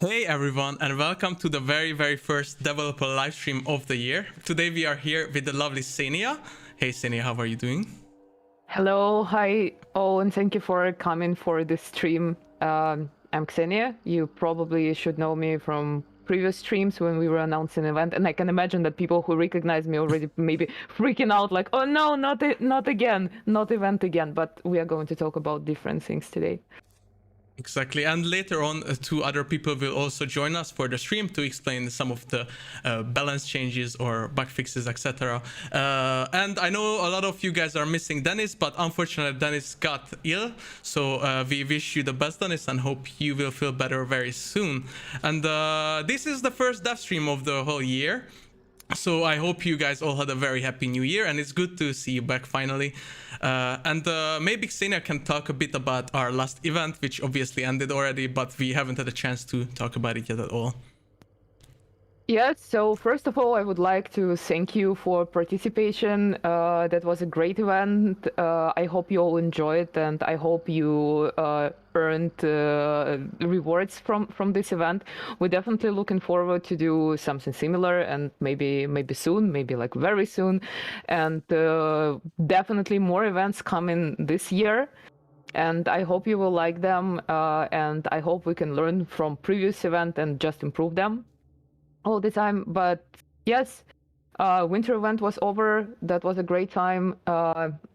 Hey everyone, and welcome to the very first developer live stream of the year. Today we are here with the lovely Xenia. Hey Xenia, how are you doing? Hello, hi, all, and thank you for coming for this stream. I'm Xenia. You probably should know me from previous streams when we were announcing an event, and I can imagine that people who recognize me already maybe freaking out like, oh no, not again, not event again, but we are going to talk about different things today. Exactly, and later on, two other people will also join us for the stream to explain some of the balance changes or bug fixes, etc. And I know a lot of you guys are missing Dennis, but unfortunately Dennis got ill, so we wish you the best, Dennis, and hope you will feel better very soon. And this is the first dev stream of the whole year. So I hope you guys all had a very happy new year, and it's good to see you back finally. And maybe Xenia can talk a bit about our last event, which obviously ended already, but we haven't had a chance to talk about it yet at all. Yes, so first of all, I would like to thank you for participation. That was a great event. I hope you all enjoyed, and I hope you earned rewards from this event. We're definitely looking forward to do something similar, and maybe soon, maybe like very soon, and definitely more events coming this year. And I hope you will like them, and I hope we can learn from previous event and just improve them all the time. But yes, winter event was over. That was a great time.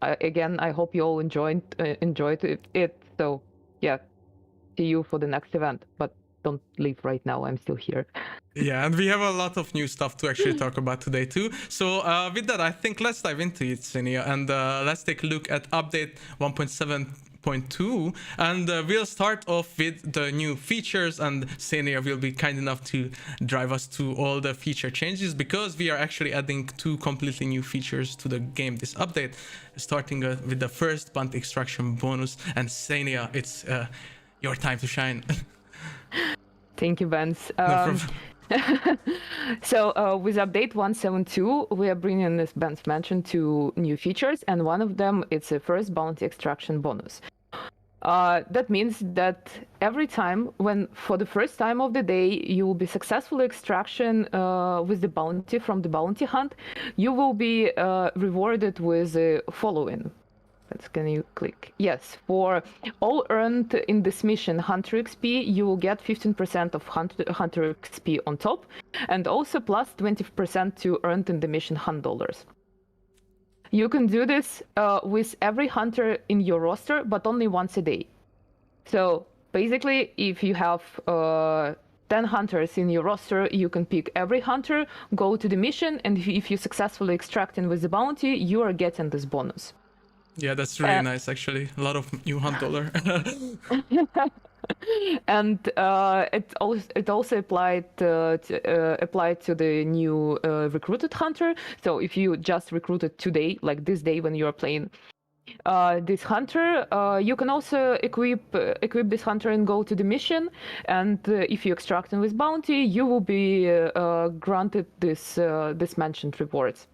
Again, I hope you all enjoyed it. So yeah, see you for the next event, but don't leave right now. I'm still here. Yeah, and we have a lot of new stuff to actually talk about today too. So with that, I think let's dive into it, Xenia, and let's take a look at update 1.7.2, and we'll start off with the new features, and Xenia will be kind enough to drive us to all the feature changes, because we are actually adding two completely new features to the game this update, starting with the first bounty extraction bonus. And Xenia, it's your time to shine. Thank you, Vance. No problem. So with update 1.7.2, we are bringing, as Ben's mentioned, two new features, and one of them is a first bounty extraction bonus. That means that every time when, for the first time of the day, you will be successfully extraction with the bounty from the bounty hunt, you will be rewarded with the following. Can you click? Yes, for all earned in this mission Hunter XP, you will get 15% of Hunter XP on top, and also plus 20% to earned in the mission Hunt dollars. You can do this with every hunter in your roster, but only once a day. So basically, if you have 10 hunters in your roster, you can pick every hunter, go to the mission, and if you successfully extracting with the bounty, you are getting this bonus. Yeah, that's really nice, actually. A lot of new hunt dollar. And it also applied to the new recruited hunter. So if you just recruited today, like this day when you are playing this hunter, you can also equip this hunter and go to the mission. And if you extract him with bounty, you will be granted this mentioned rewards.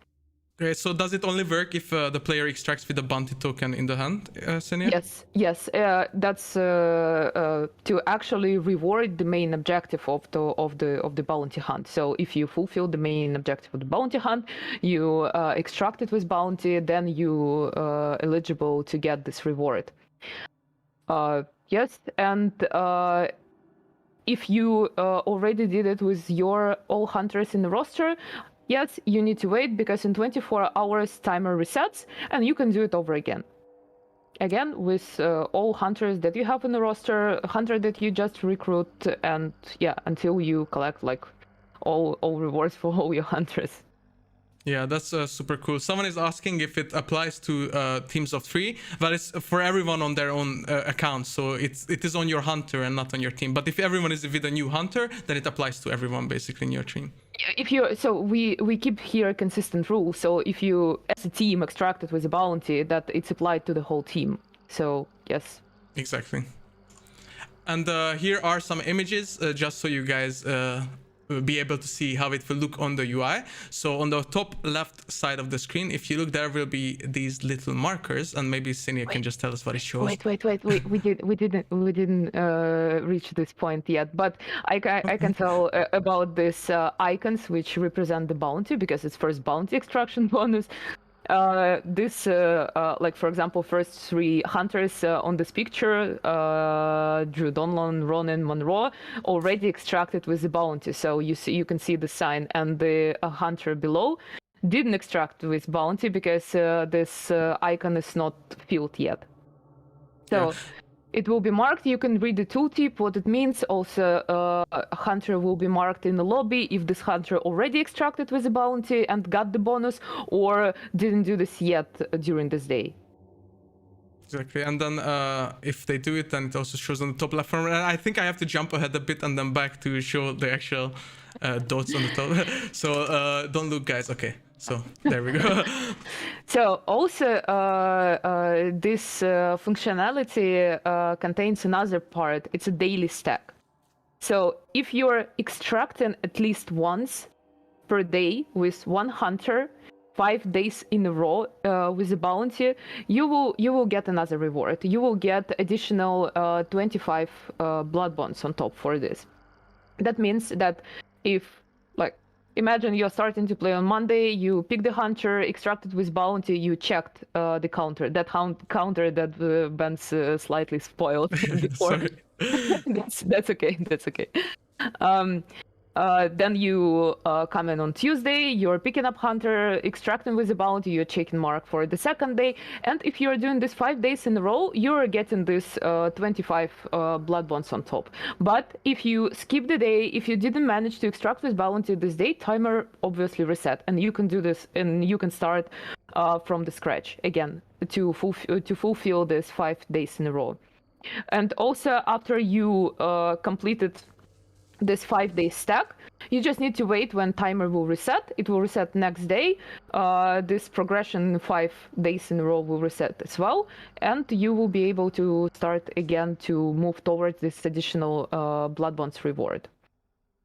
Okay, so does it only work if the player extracts with a bounty token in the hand, Xenia? Yes. That's to actually reward the main objective of the bounty hunt. So if you fulfill the main objective of the bounty hunt, you extract it with bounty, then you eligible to get this reward. Yes, and if you already did it with your all hunters in the roster, yes, you need to wait, because in 24 hours timer resets, and you can do it over again. Again, with all hunters that you have in the roster, hunter that you just recruit, and yeah, until you collect like all rewards for all your hunters. Yeah, that's super cool. Someone is asking if it applies to teams of 3. Well, it's for everyone on their own account, so it is on your hunter and not on your team. But if everyone is with a new hunter, then it applies to everyone basically in your team. We keep here a consistent rule. So if you, as a team, extracted with a bounty, that it's applied to the whole team. So yes. Exactly. And here are some images, just so you guys be able to see how it will look on the UI. So on the top left side of the screen, if you look, there will be these little markers, and maybe Sinia can just tell us what it shows. Wait. We didn't reach this point yet, but I can tell about this icons which represent the bounty, because it's first bounty extraction bonus. Like for example, first 3 hunters on this picture, Drew Donlon, Ronan, Monroe, already extracted with the bounty. So you can see the sign, and the hunter below didn't extract with bounty because this icon is not filled yet. So it will be marked. You can read the tooltip, what it means. Also, a hunter will be marked in the lobby if this hunter already extracted with the bounty and got the bonus, or didn't do this yet during this day. Exactly, and then if they do it, then it also shows on the top left. And I think I have to jump ahead a bit and then back to show the actual dots on the top. So don't look, guys. Okay, so there we go. So also this functionality contains another part. It's a daily stack. So if you're extracting at least once per day with one hunter, 5 days in a row with a bounty, you will get another reward. You will get additional 25 blood bonds on top for this. That means that if, like, imagine you're starting to play on Monday, you pick the hunter, extracted with bounty, you checked the counter. That counter that Ben's slightly spoiled before. That's okay. That's okay. Then you come in on Tuesday, you're picking up hunter, extracting with the bounty, you're checking mark for the second day. And if you're doing this 5 days in a row, you're getting this 25 blood bonds on top. But if you skip the day, if you didn't manage to extract with bounty this day, timer obviously reset. And you can do this, and you can start from the scratch again to fulfill this 5 days in a row. And also, after you completed this 5-day stack, you just need to wait when timer will reset. It will reset next day. This progression 5 days in a row will reset as well, and you will be able to start again to move towards this additional blood bonds reward.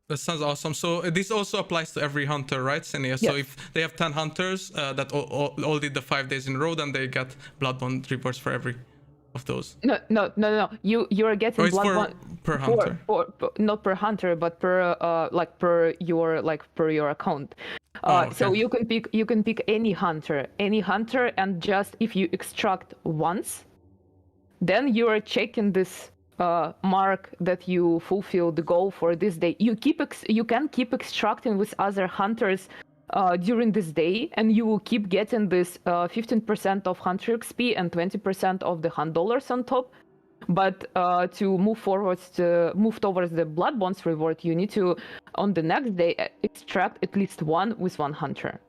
That sounds awesome. So this also applies to every hunter, right, Senia? Yes. So if they have 10 hunters that all did the 5 days in a row, then they get blood bond rewards for every of those. No. You're getting blood bond per hunter. Not per hunter, but per your account. Okay. So you can pick any hunter, and just if you extract once, then you are checking this mark that you fulfill the goal for this day. You can keep extracting with other hunters during this day, and you will keep getting this 15% of hunter XP and 20% of the hunt dollars on top. But to move towards the blood bonds reward, you need to, on the next day, extract at least one with one hunter.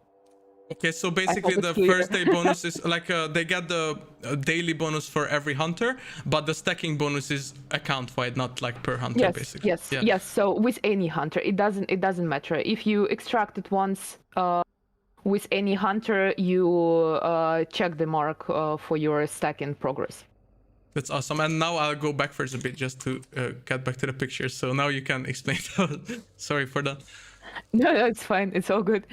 Okay, so basically the first day bonus is like they get the daily bonus for every hunter, but the stacking bonus is account-wide, not like per hunter, basically. Yes. So with any hunter, it doesn't matter. If you extract it once with any hunter, you check the mark for your stacking progress. That's awesome. And now I'll go backwards a bit just to get back to the picture. So now you can explain. Sorry for that. No, it's fine. It's all good.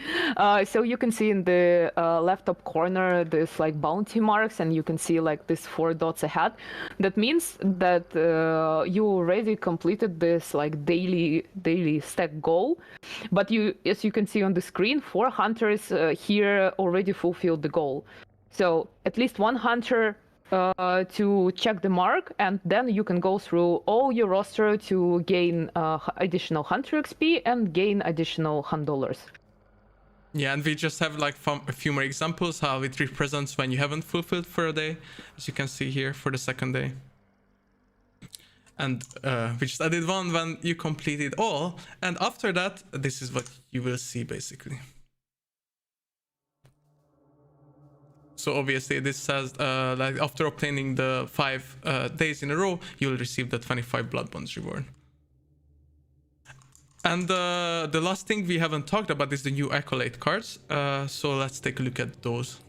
So you can see in the left top corner this like bounty marks, and you can see like this 4 dots ahead. That means that you already completed this like daily stack goal. But as you can see on the screen, 4 hunters here already fulfilled the goal. So at least one hunter to check the mark, and then you can go through all your roster to gain additional hunter XP and gain additional hunt dollars. Yeah, and we just have like a few more examples how it represents when you haven't fulfilled for a day, as you can see here for the second day. And we just added one when you completed all, and after that, this is what you will see basically. So obviously this says like after obtaining the 5 days in a row, you'll receive the 25 blood bonds reward. And the last thing we haven't talked about is the new Accolade cards. So let's take a look at those.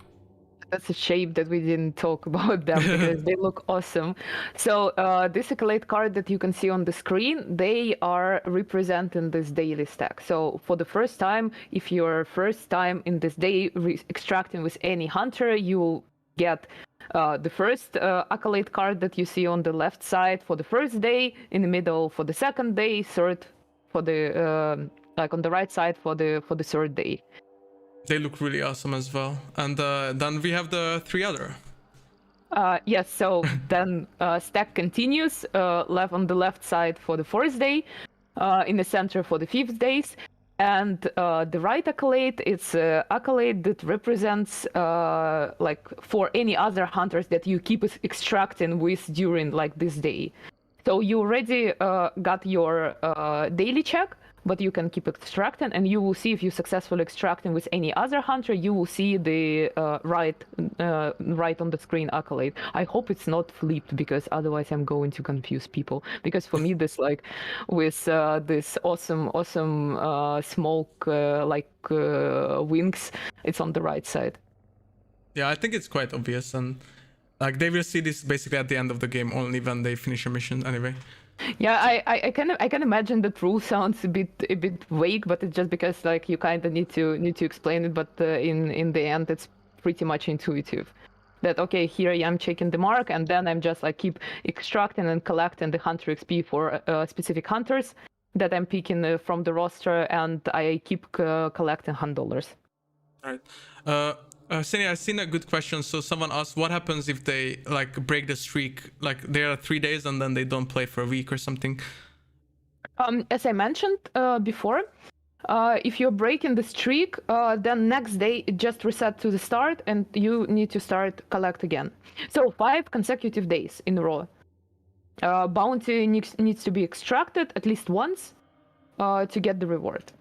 That's a shame that we didn't talk about them because they look awesome. So this accolade card that you can see on the screen, they are representing this daily stack. So for the first time, if you're first time in this day extracting with any hunter, you will get the first accolade card that you see on the left side for the first day, in the middle for the second day, third for the like on the right side for the third day. They look really awesome as well. And then we have the 3 other. Yes, so then stack continues, left on the left side for the fourth day, in the center for the fifth days, and the right accolade, it's an accolade that represents like for any other hunters that you keep extracting with during like this day. So you already got your daily check, but you can keep extracting, and you will see if you successfully extracting with any other hunter, you will see the right on the screen accolade. I hope it's not flipped, because otherwise I'm going to confuse people. Because for me, this like with this awesome smoke wings, it's on the right side. Yeah, I think it's quite obvious, and like they will see this basically at the end of the game, only when they finish a mission anyway. Yeah, I can imagine the rule sounds a bit vague, but it's just because like you kind of need to explain it. But in the end, it's pretty much intuitive. That okay, here I am checking the mark, and then I'm just like keep extracting and collecting the hunter XP for specific hunters that I'm picking from the roster, and I keep collecting $100. All right. Sini, I've seen a good question. So someone asked, what happens if they like break the streak? Like there are 3 days and then they don't play for a week or something. As I mentioned before, if you're breaking the streak, then next day it just reset to the start, and you need to start collect again. So 5 consecutive days in a row. Bounty needs to be extracted at least once to get the reward.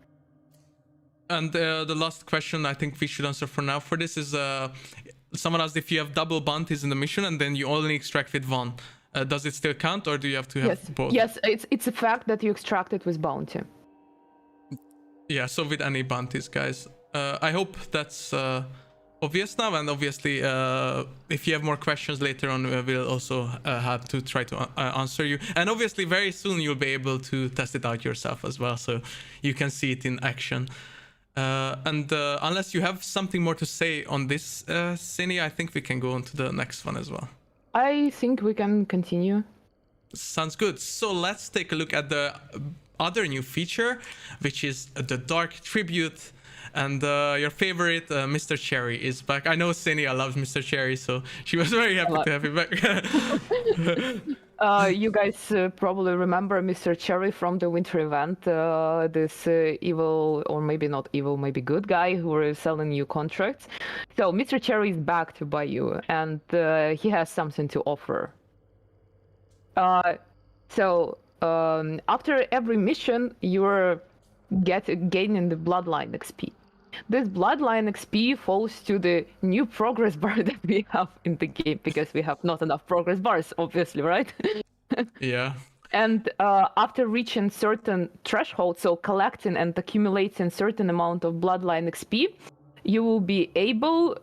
And the last question I think we should answer for now for this is someone asked if you have double bounties in the mission and then you only extract with one. Does it still count, or do you have to have both? Yes, it's a fact that you extracted with bounty. Yeah, so with any bounties, guys. I hope that's obvious now, and obviously if you have more questions later on, we'll also have to try to answer you. And obviously very soon you'll be able to test it out yourself as well, so you can see it in action. And unless you have something more to say on this, Sini, I think we can go on to the next one as well. I think we can continue. Sounds good. So let's take a look at the other new feature, which is the Dark Tribute. And your favorite, Mr. Cherry, is back. I know Sini loves Mr. Cherry, so she was very happy to have him back. You guys probably remember Mr. Cherry from the winter event, this evil, or maybe not evil, maybe good guy who was selling you contracts. So Mr. Cherry is back to buy you, and he has something to offer. After every mission, you're gaining the Bloodline XP. This Bloodline XP falls to the new progress bar that we have in the game, because we have not enough progress bars, obviously, right? Yeah. And after reaching certain thresholds, so collecting and accumulating certain amount of Bloodline XP, you will be able,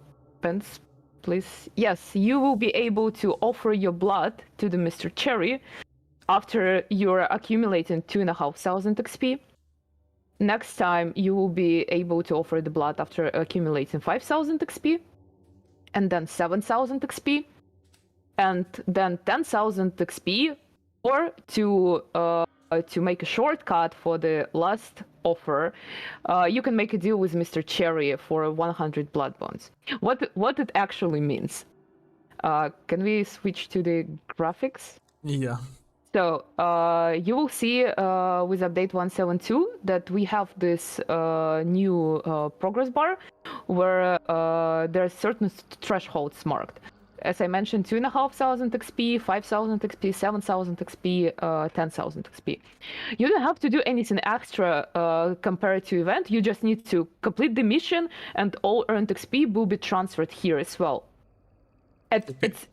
please, yes, you will be able to offer your blood to the Mr. Cherry after you're accumulating 2,500 XP. Next time, you will be able to offer the blood after accumulating 5,000 XP, and then 7,000 XP, and then 10,000 XP, or to make a shortcut for the last offer, you can make a deal with Mr. Cherry for 100 blood bonds. What it actually means? Can we switch to the graphics? Yeah. So you will see with update 1.7.2 that we have this new progress bar where there are certain thresholds marked. As I mentioned, 2,500 XP, 5,000 XP, 7,000 XP, 10,000 XP. You don't have to do anything extra compared to event. You just need to complete the mission, and all earned XP will be transferred here as well.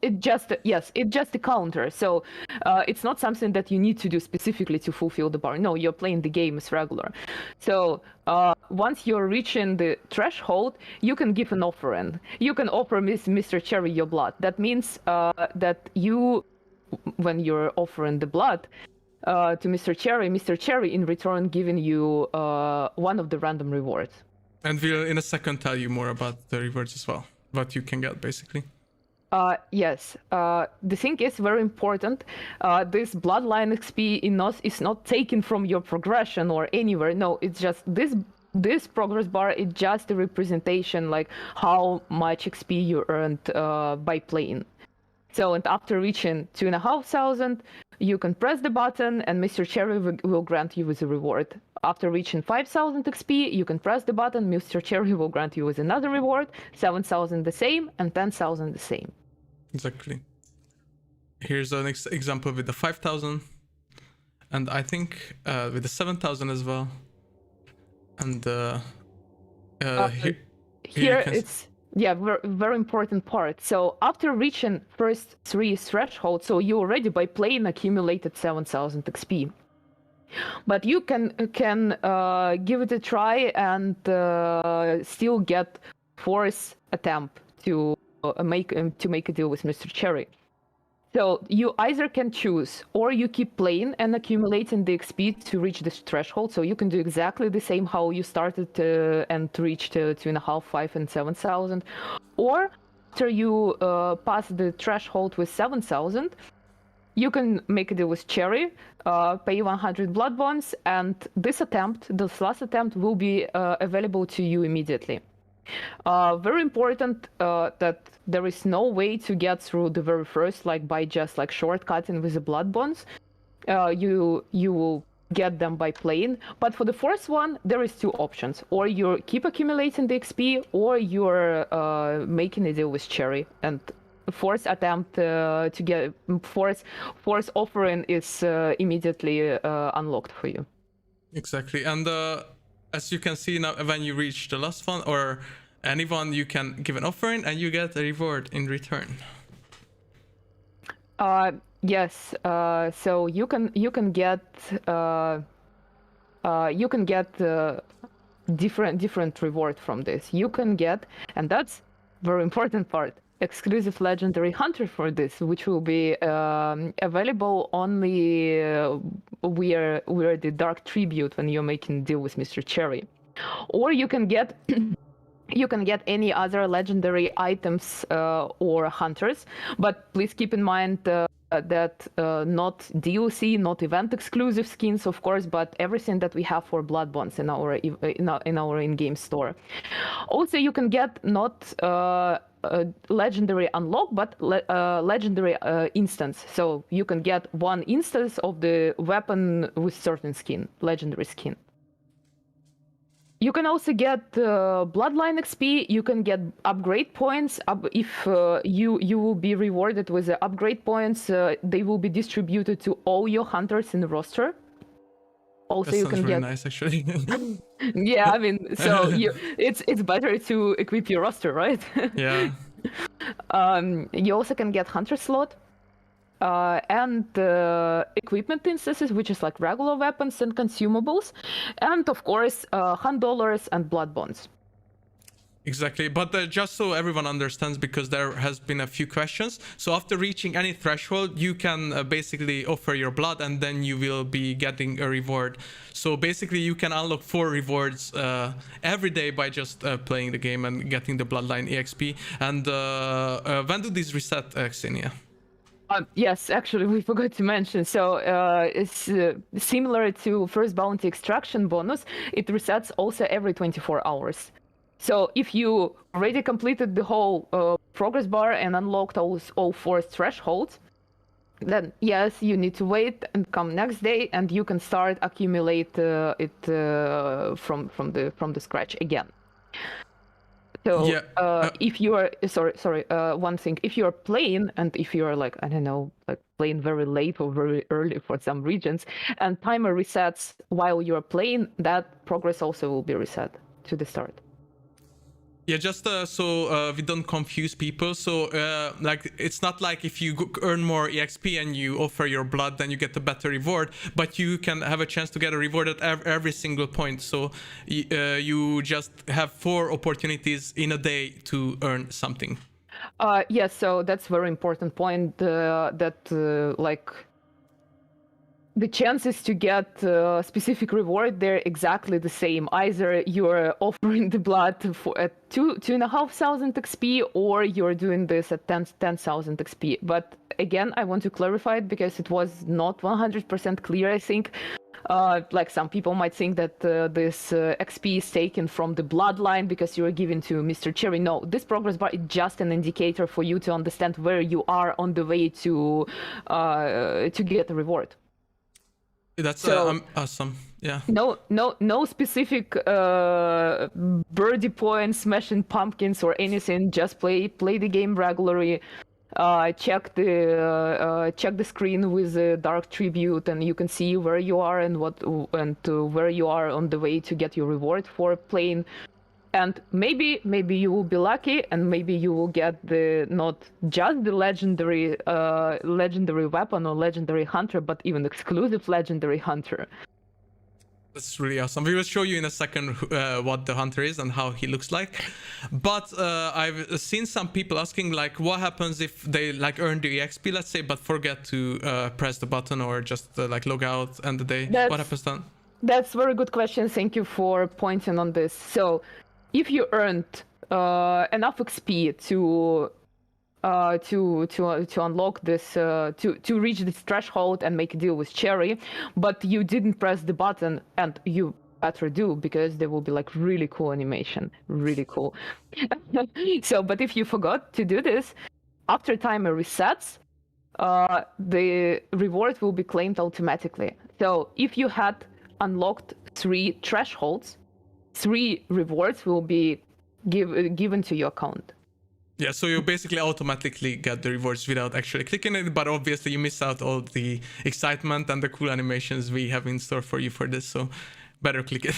It just a counter. So it's not something that you need to do specifically to fulfill the bar. No, you're playing the game as regular. So once you're reaching the threshold, you can give an offering. You can offer Mr. Cherry your blood. That means that you, when you're offering the blood to Mr. Cherry in return giving you one of the random rewards. And we'll in a second tell you more about the rewards as well, what you can get basically. Yes. The thing is very important. This bloodline XP is not taken from your progression or anywhere. No, it's just this progress bar is just a representation like how much XP you earned by playing. So, and after reaching 2,500, you can press the button and Mr. Cherry will grant you with a reward. After reaching 5,000 XP, you can press the button, Mr. Cherry will grant you with another reward, 7,000 the same, and 10,000 the same. Exactly. Here's an example with the 5,000, and I think with the 7,000 as well. And here it's very, very important part. So after reaching first 3 thresholds, so you already by playing accumulated 7,000 XP. But you can give it a try and still get 4th attempt to make a deal with Mr. Cherry. So you either can choose, or you keep playing and accumulating the XP to reach this threshold. So you can do exactly the same how you started and reached 2.5, 5, and 7,000. Or after you pass the threshold with 7,000, you can make a deal with Cherry, pay 100 blood bonds, and this last attempt will be available to you immediately. Very important that there is no way to get through the very first, like by just like shortcutting with the blood bonds. You will get them by playing. But for the fourth one, there is 2 options: or you keep accumulating the XP, or you're making a deal with Cherry. And fourth attempt to get fourth offering is immediately unlocked for you. Exactly, and as you can see now, when you reach the last one or anyone, you can give an offering and you get a reward in return. Yes. So you can get different reward from this. You can get, and that's very important part, exclusive legendary hunter for this, which will be available only where the dark tribute when you're making deal with Mr. Cherry. Or you can get any other legendary items or hunters, but please keep in mind that not DLC, not event exclusive skins, of course, but everything that we have for blood bonds in our in-game store. Also, you can get not legendary unlock, but legendary instance. So you can get 1 instance of the weapon with certain skin, legendary skin. You can also get bloodline XP. You can get upgrade points. If you will be rewarded with the upgrade points, they will be distributed to all your hunters in the roster. Also, that you sounds can really get nice, actually. Yeah, I mean, so it's better to equip your roster, right? Yeah. You also can get hunter slot. And equipment instances, which is like regular weapons and consumables, and of course $100 and blood bonds. Exactly, but just so everyone understands, because there has been a few questions, so after reaching any threshold, you can basically offer your blood and then you will be getting a reward. So basically you can unlock 4 rewards every day by just playing the game and getting the bloodline EXP. And when do these reset, Xenia? Yes, actually, we forgot to mention. So it's similar to first bounty extraction bonus. It resets also every 24 hours. So if you already completed the whole progress bar and unlocked all 4 thresholds, then yes, you need to wait and come next day, and you can start accumulate it from the scratch again. So yeah. if you are sorry, one thing, if you are playing and if you are like, I don't know, like playing very late or very early for some regions, and timer resets while you are playing, that progress also will be reset to the start. Yeah, just so we don't confuse people. So, like, it's not like if you earn more EXP and you offer your blood, then you get a better reward. But you can have a chance to get a reward at every single point. So, you just have 4 opportunities in a day to earn something. Yes, so that's very important point. Like, the chances to get a specific reward, they're exactly the same. Either you're offering the blood for at 2,500 XP, or you're doing this at 10,000 XP. But again, I want to clarify it because it was not 100% clear, I think. Like, some people might think that this XP is taken from the bloodline because you are given to Mr. Cherry. No, this progress bar is just an indicator for you to understand where you are on the way to get the reward. That's awesome. Yeah. No specific birdie points, smashing pumpkins or anything. Just play the game regularly. Check the screen with the dark tribute, and you can see where you are and where you are on the way to get your reward for playing. And maybe you will be lucky, and maybe you will get not just the legendary weapon or legendary hunter, but even exclusive legendary hunter. That's really awesome. We will show you in a second what the hunter is and how he looks like. But I've seen some people asking, like, what happens if they like earn the EXP, let's say, but forget to press the button or just like log out end the day. What happens then? That's a very good question. Thank you for pointing on this. So, if you earned enough XP to unlock this, to reach this threshold and make a deal with Cherry, but you didn't press the button, and you better do, because there will be like really cool animation, really cool. So, but if you forgot to do this, after timer resets, the reward will be claimed automatically. So if you had unlocked 3 thresholds, 3 rewards will be given to your account. Yeah, so you basically automatically get the rewards without actually clicking it, but obviously you miss out all the excitement and the cool animations we have in store for you for this, so better click it.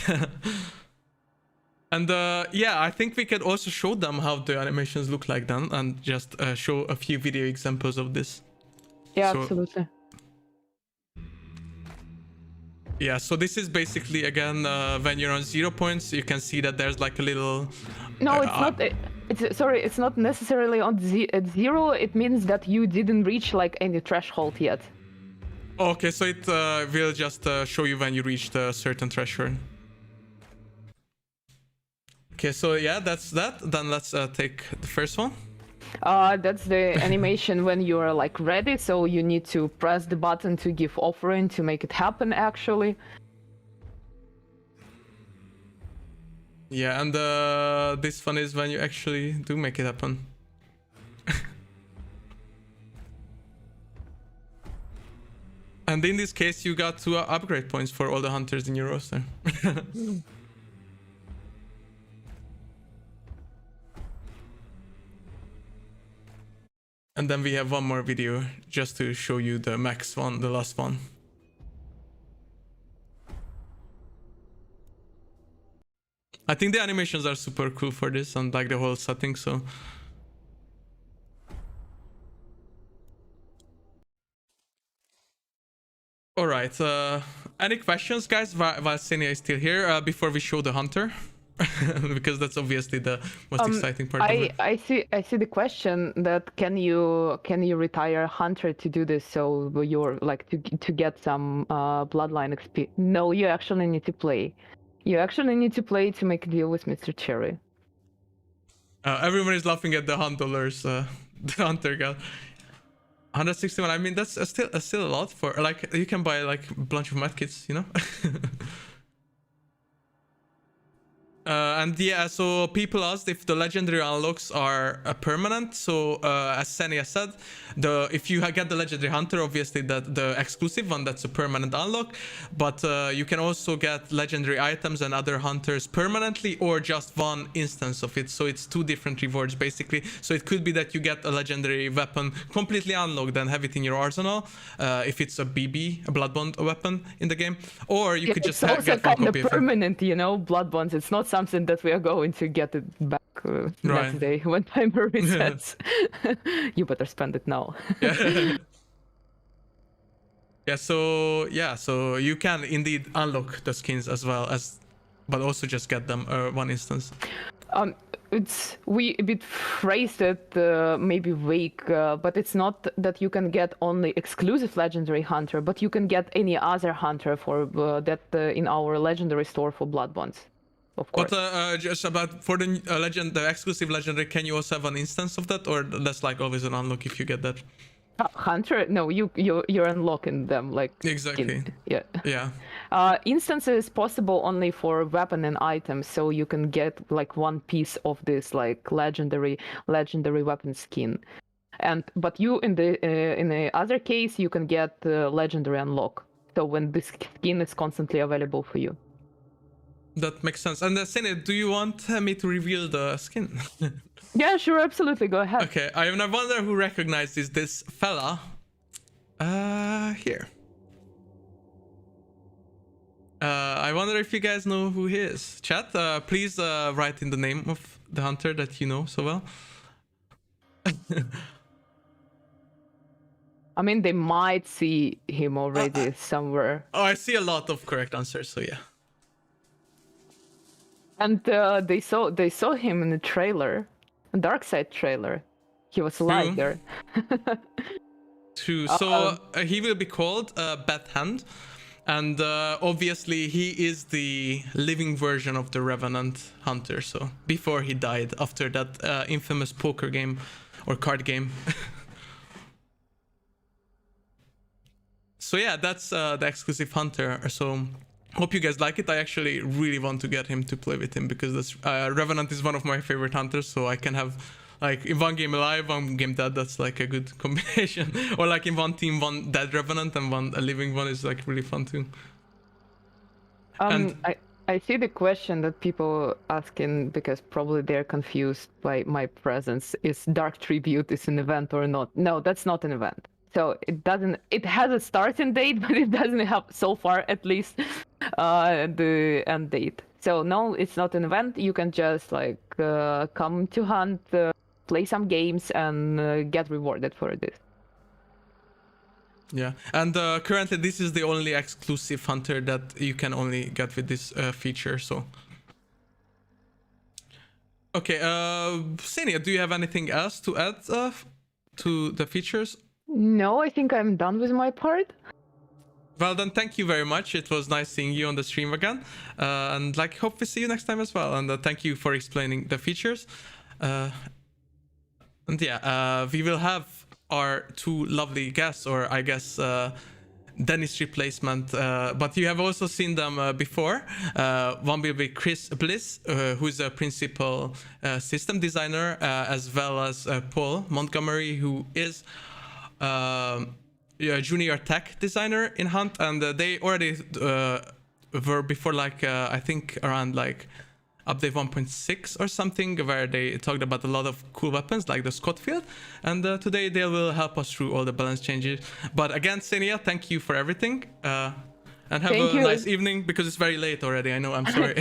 And yeah, I think we can also show them how the animations look like then, and just show a few video examples of this. Yeah, absolutely. Yeah, so this is basically, again, when you're on 0 points, you can see that there's like a little... No, it's not... It's not necessarily at 0. It means that you didn't reach like any threshold yet. Okay, so it will just show you when you reached a certain threshold. Okay, so yeah, that's that. Then let's take the first one. That's the animation when you are like ready, so you need to press the button to give offering to make it happen, actually. Yeah, and this one is when you actually do make it happen. And in this case, you got 2 upgrade points for all the hunters in your roster. And then we have one more video just to show you the max one, the last one. I think the animations are super cool for this and like the whole setting, so... Alright, any questions, guys, while Senia is still here, before we show the hunter? Because that's obviously the most exciting part of it. I see the question that can you retire hunter to do this, so you're like to get some bloodline XP? No, you actually need to play. You actually need to play to make a deal with Mr. Cherry. Everyone is laughing at the $100 the hunter got. 161, I mean, that's still a lot for, like, you can buy like a bunch of medkits, you know? And yeah, so people asked if the legendary unlocks are permanent. So as Senia said, if you get the legendary hunter, obviously the exclusive one, that's a permanent unlock. But you can also get legendary items and other hunters permanently, or just one instance of it. So it's 2 different rewards basically. So it could be that you get a legendary weapon completely unlocked and have it in your arsenal, if it's a BB, a blood bond weapon in the game, or you could just get one copy of it. It's also kind of permanent, you know, blood bonds. It's not something that we are going to get it back next day when timer resets. You better spend it now. So you can indeed unlock the skins as well as, but also just get them one instance. We a bit phrased it maybe vague, but it's not that you can get only exclusive legendary hunter, but you can get any other hunter for that in our legendary store for blood bonds, of course. But just about for the exclusive legendary, can you also have an instance of that, or that's like always an unlock if you get that? Hunter? No, you're unlocking them like exactly. Yeah. Instances possible only for weapon and items, so you can get like one piece of this like legendary weapon skin, but you in the other case you can get legendary unlock. So when this skin is constantly available for you. That makes sense. And Sine, do you want me to reveal the skin? Yeah, sure, absolutely. Go ahead. Okay, I wonder who recognizes this fella. Here. I wonder if you guys know who he is. Chat, please write in the name of the hunter that you know so well. I mean, they might see him already somewhere. Oh, I see a lot of correct answers, so yeah. And they saw him in the trailer. Dark Side trailer. He was alive there. True. So he will be called Bat Hand, and obviously he is the living version of the Revenant Hunter. So before he died, after that infamous poker game or card game. So yeah, that's the exclusive hunter. So hope you guys like it. I actually really want to get him to play with him because this Revenant is one of my favorite hunters, so I can have like in one game alive, one game dead. That's like a good combination. Or like in one team, one dead Revenant and one a living one is like really fun too. I see the question that people asking because probably they're confused by my presence. Is Dark Tribute is an event or not? No, that's not an event. So it has a starting date, but it doesn't have, so far at least, the end date. So no, it's not an event. You can just like come to hunt, play some games, and get rewarded for this. Yeah, and currently this is the only exclusive hunter that you can only get with this feature, so. Okay, Senia, do you have anything else to add to the features? No, I think I'm done with my part. Well then, thank you very much. It was nice seeing you on the stream again, and like hope we see you next time as well. And thank you for explaining the features. And yeah, we will have our two lovely guests, or I guess Dennis replacement. But you have also seen them before. One will be Chris Bliss, who is a principal system designer, as well as Paul Montgomery, who is junior tech designer in Hunt, and they already were before, like I think around like update 1.6 or something, where they talked about a lot of cool weapons like the Scottfield, and today they will help us through all the balance changes. But again, Senia, thank you for everything, and have a nice evening because it's very late already. I know, I'm sorry.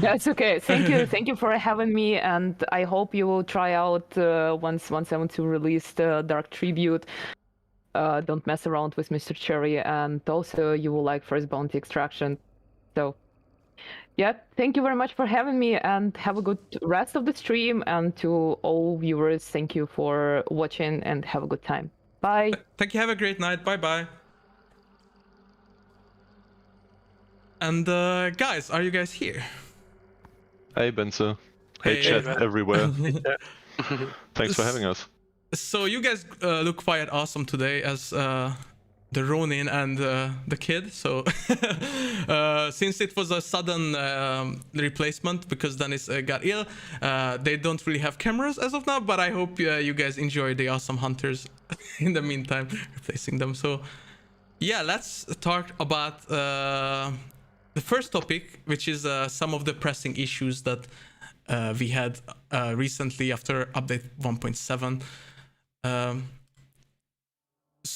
That's okay. Thank you for having me, and I hope you will try out once I want to release the Dark Tribute. Don't mess around with Mr. Cherry, and also you will like First Bounty Extraction. So yeah, thank you very much for having me, and have a good rest of the stream. And to all viewers, thank you for watching, and have a good time. Bye. Thank you. Have a great night. Bye bye. And guys, are you guys here? Hey Benzo. Hey chat everywhere. Thanks for having us. So you guys look quite awesome today as the Ronin and the kid. So since it was a sudden replacement because Dennis got ill, they don't really have cameras as of now, but I hope you guys enjoy the awesome hunters in the meantime, replacing them. So yeah, let's talk about the first topic, which is some of the pressing issues that we had recently after update 1.7.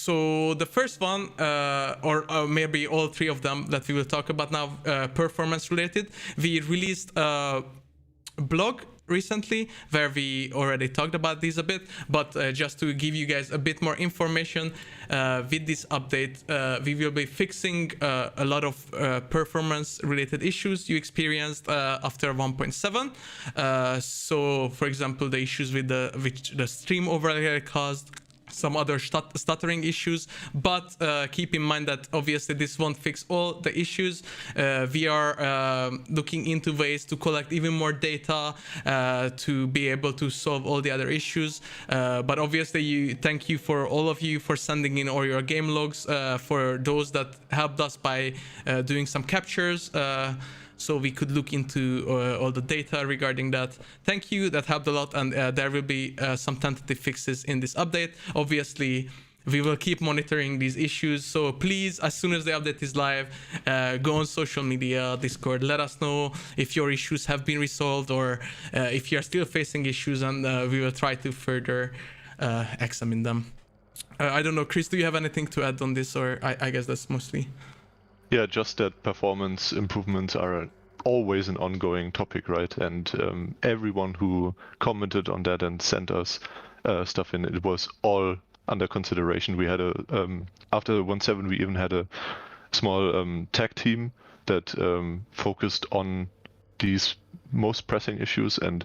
So the first one, or maybe all three of them that we will talk about now, performance related. We released a blog recently where we already talked about this a bit, but just to give you guys a bit more information, with this update we will be fixing a lot of performance related issues you experienced after 1.7. So for example, the issues with the stream overlay caused, some other stuttering issues, but keep in mind that obviously this won't fix all the issues. We are looking into ways to collect even more data to be able to solve all the other issues, but obviously thank you for all of you for sending in all your game logs, for those that helped us by doing some captures, so we could look into all the data regarding that. Thank you, that helped a lot, and there will be some tentative fixes in this update. Obviously, we will keep monitoring these issues, so please, as soon as the update is live, go on social media, Discord, let us know if your issues have been resolved, or if you're still facing issues, and we will try to further examine them. I don't know, Chris, do you have anything to add on this, or I guess that's mostly... Yeah, just that performance improvements are always an ongoing topic, right? And everyone who commented on that and sent us stuff in, it was all under consideration. We had after 1.7, we even had a small tech team that focused on these most pressing issues, and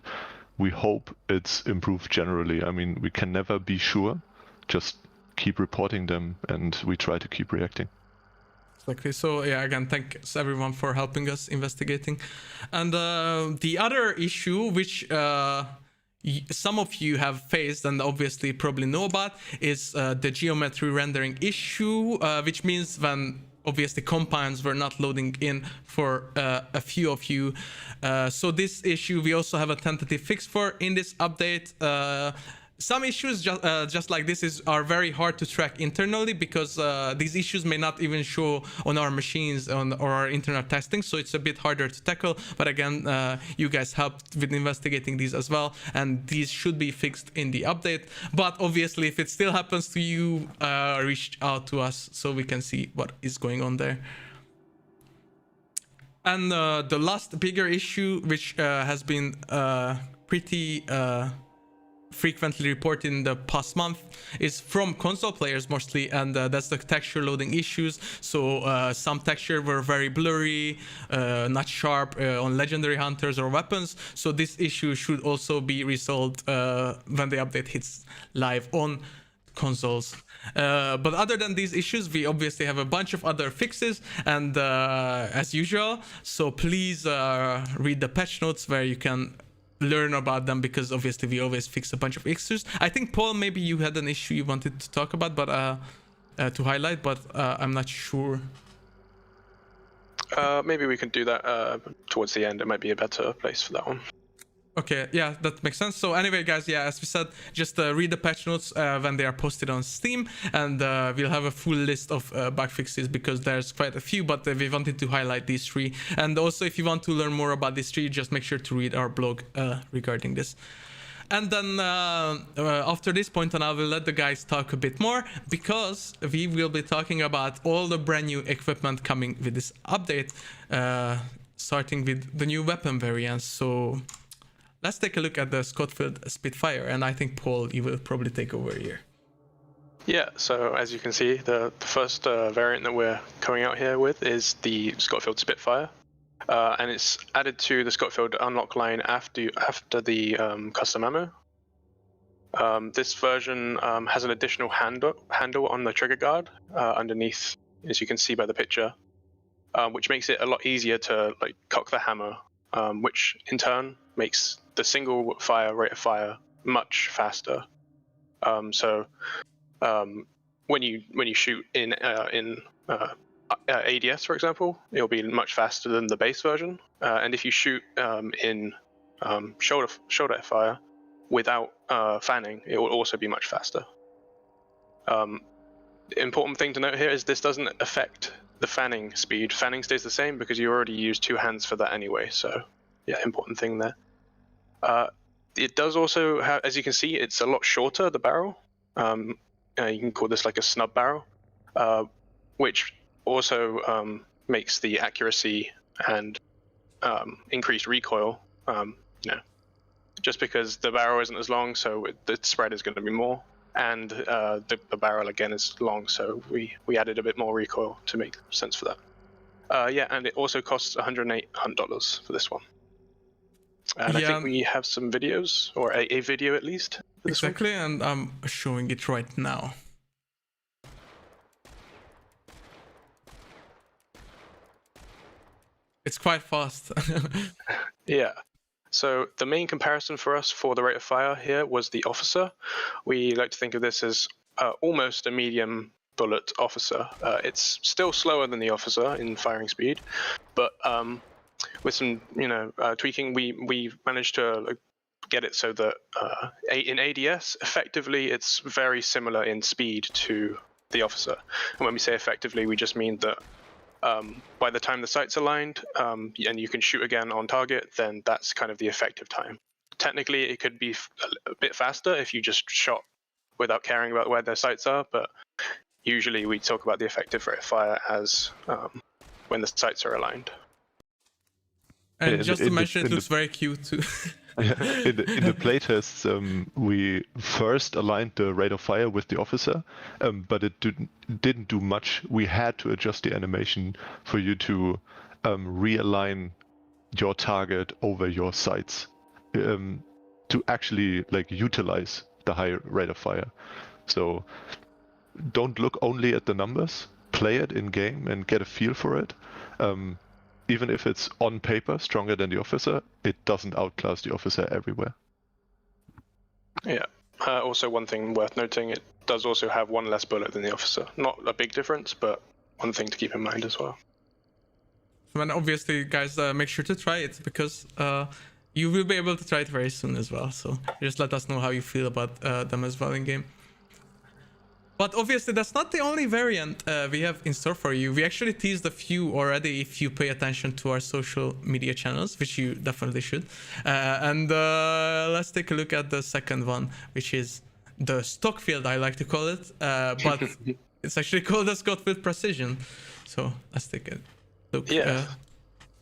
we hope it's improved generally. I mean, we can never be sure, just keep reporting them, and we try to keep reacting. Exactly. So yeah, again, thanks everyone for helping us investigating. And the other issue, which some of you have faced and obviously probably know about, is the geometry rendering issue, which means when obviously compounds were not loading in for a few of you. So this issue we also have a tentative fix for in this update. Some issues just like this are very hard to track internally, because these issues may not even show on our machines or our internal testing, so it's a bit harder to tackle. But again, you guys helped with investigating these as well, and these should be fixed in the update. But obviously, if it still happens to you, reach out to us so we can see what is going on there. And the last bigger issue, which has been pretty frequently reported in the past month, is from console players mostly, and that's the texture loading issues. So some texture were very blurry, not sharp on legendary hunters or weapons. So this issue should also be resolved when the update hits live on consoles. But other than these issues, we obviously have a bunch of other fixes, and as usual, so please read the patch notes where you can learn about them, because obviously we always fix a bunch of issues. I think, Paul, maybe you had an issue you wanted to talk about, but to highlight, but I'm not sure. Maybe we can do that towards the end. It might be a better place for that one. Okay, yeah, that makes sense. So anyway, guys, yeah, as we said, just read the patch notes when they are posted on Steam, and we'll have a full list of bug fixes, because there's quite a few, but we wanted to highlight these three. And also, if you want to learn more about these three, just make sure to read our blog regarding this. And then after this point on, I will let the guys talk a bit more, because we will be talking about all the brand new equipment coming with this update, starting with the new weapon variants. So let's take a look at the Schofield Spitfire, and I think, Paul, you will probably take over here. Yeah, so as you can see, the first variant that we're coming out here with is the Schofield Spitfire, and it's added to the Schofield unlock line after the custom ammo. This version has an additional handle on the trigger guard underneath, as you can see by the picture, which makes it a lot easier to cock the hammer, which in turn makes the single fire rate of fire much faster. So when you shoot in ADS, for example, it'll be much faster than the base version. And if you shoot in shoulder fire without fanning, it will also be much faster. The important thing to note here is this doesn't affect the fanning speed. Fanning stays the same because you already use two hands for that anyway. So yeah, important thing there. It does also have, as you can see, it's a lot shorter, the barrel. you can call this like a snub barrel, which also makes the accuracy and increased recoil, just because the barrel isn't as long, so the spread is going to be more, and the barrel again is long, so we added a bit more recoil to make sense for that. And it also costs $108 for this one. And I think we have some videos, or a video at least. Exactly, and I'm showing it right now. It's quite fast. Yeah. So the main comparison for us for the rate of fire here was the officer. We like to think of this as almost a medium bullet officer. It's still slower than the officer in firing speed, but with some tweaking, we managed to get it so that in ADS, effectively, it's very similar in speed to the officer. And when we say effectively, we just mean that by the time the sight's aligned and you can shoot again on target, then that's kind of the effective time. Technically, it could be a bit faster if you just shot without caring about where their sights are, but usually we talk about the effective rate of fire as when the sights are aligned. And just to mention, it looks very cute too. In the playtests, we first aligned the rate of fire with the officer, but it didn't do much. We had to adjust the animation for you to realign your target over your sights to actually utilize the high rate of fire. So don't look only at the numbers. Play it in game and get a feel for it. Even if it's on paper stronger than the officer, it doesn't outclass the officer everywhere. Yeah. Also, one thing worth noting, it does also have one less bullet than the officer. Not a big difference, but one thing to keep in mind as well. And obviously, guys, make sure to try it, because you will be able to try it very soon as well. So just let us know how you feel about them as well in game. But obviously, that's not the only variant we have in store for you. We actually teased a few already if you pay attention to our social media channels, which you definitely should. And let's take a look at the second one, which is the stock field, I like to call it. But it's actually called the Scott Field Precision. So let's take a look. Yeah.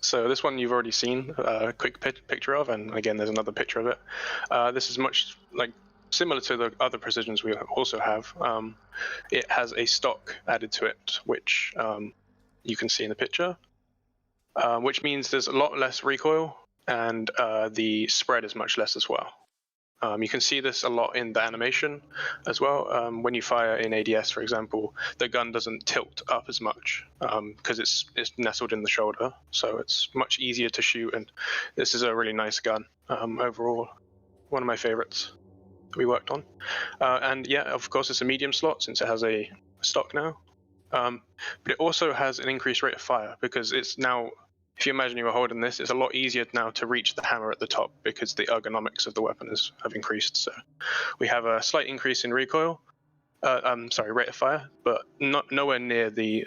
So this one you've already seen a quick picture of, and again, there's another picture of it. This is much similar to the other precisions we also have. It has a stock added to it, which you can see in the picture, which means there's a lot less recoil, and the spread is much less as well. You can see this a lot in the animation as well. When you fire in ADS, for example, the gun doesn't tilt up as much because it's nestled in the shoulder, so it's much easier to shoot, and this is a really nice gun overall. One of my favorites we worked on. And yeah, of course, it's a medium slot since it has a stock now. But it also has an increased rate of fire because it's now, if you imagine you were holding this, it's a lot easier now to reach the hammer at the top because the ergonomics of the weapon have increased. So we have a slight increase in recoil, rate of fire, but nowhere near the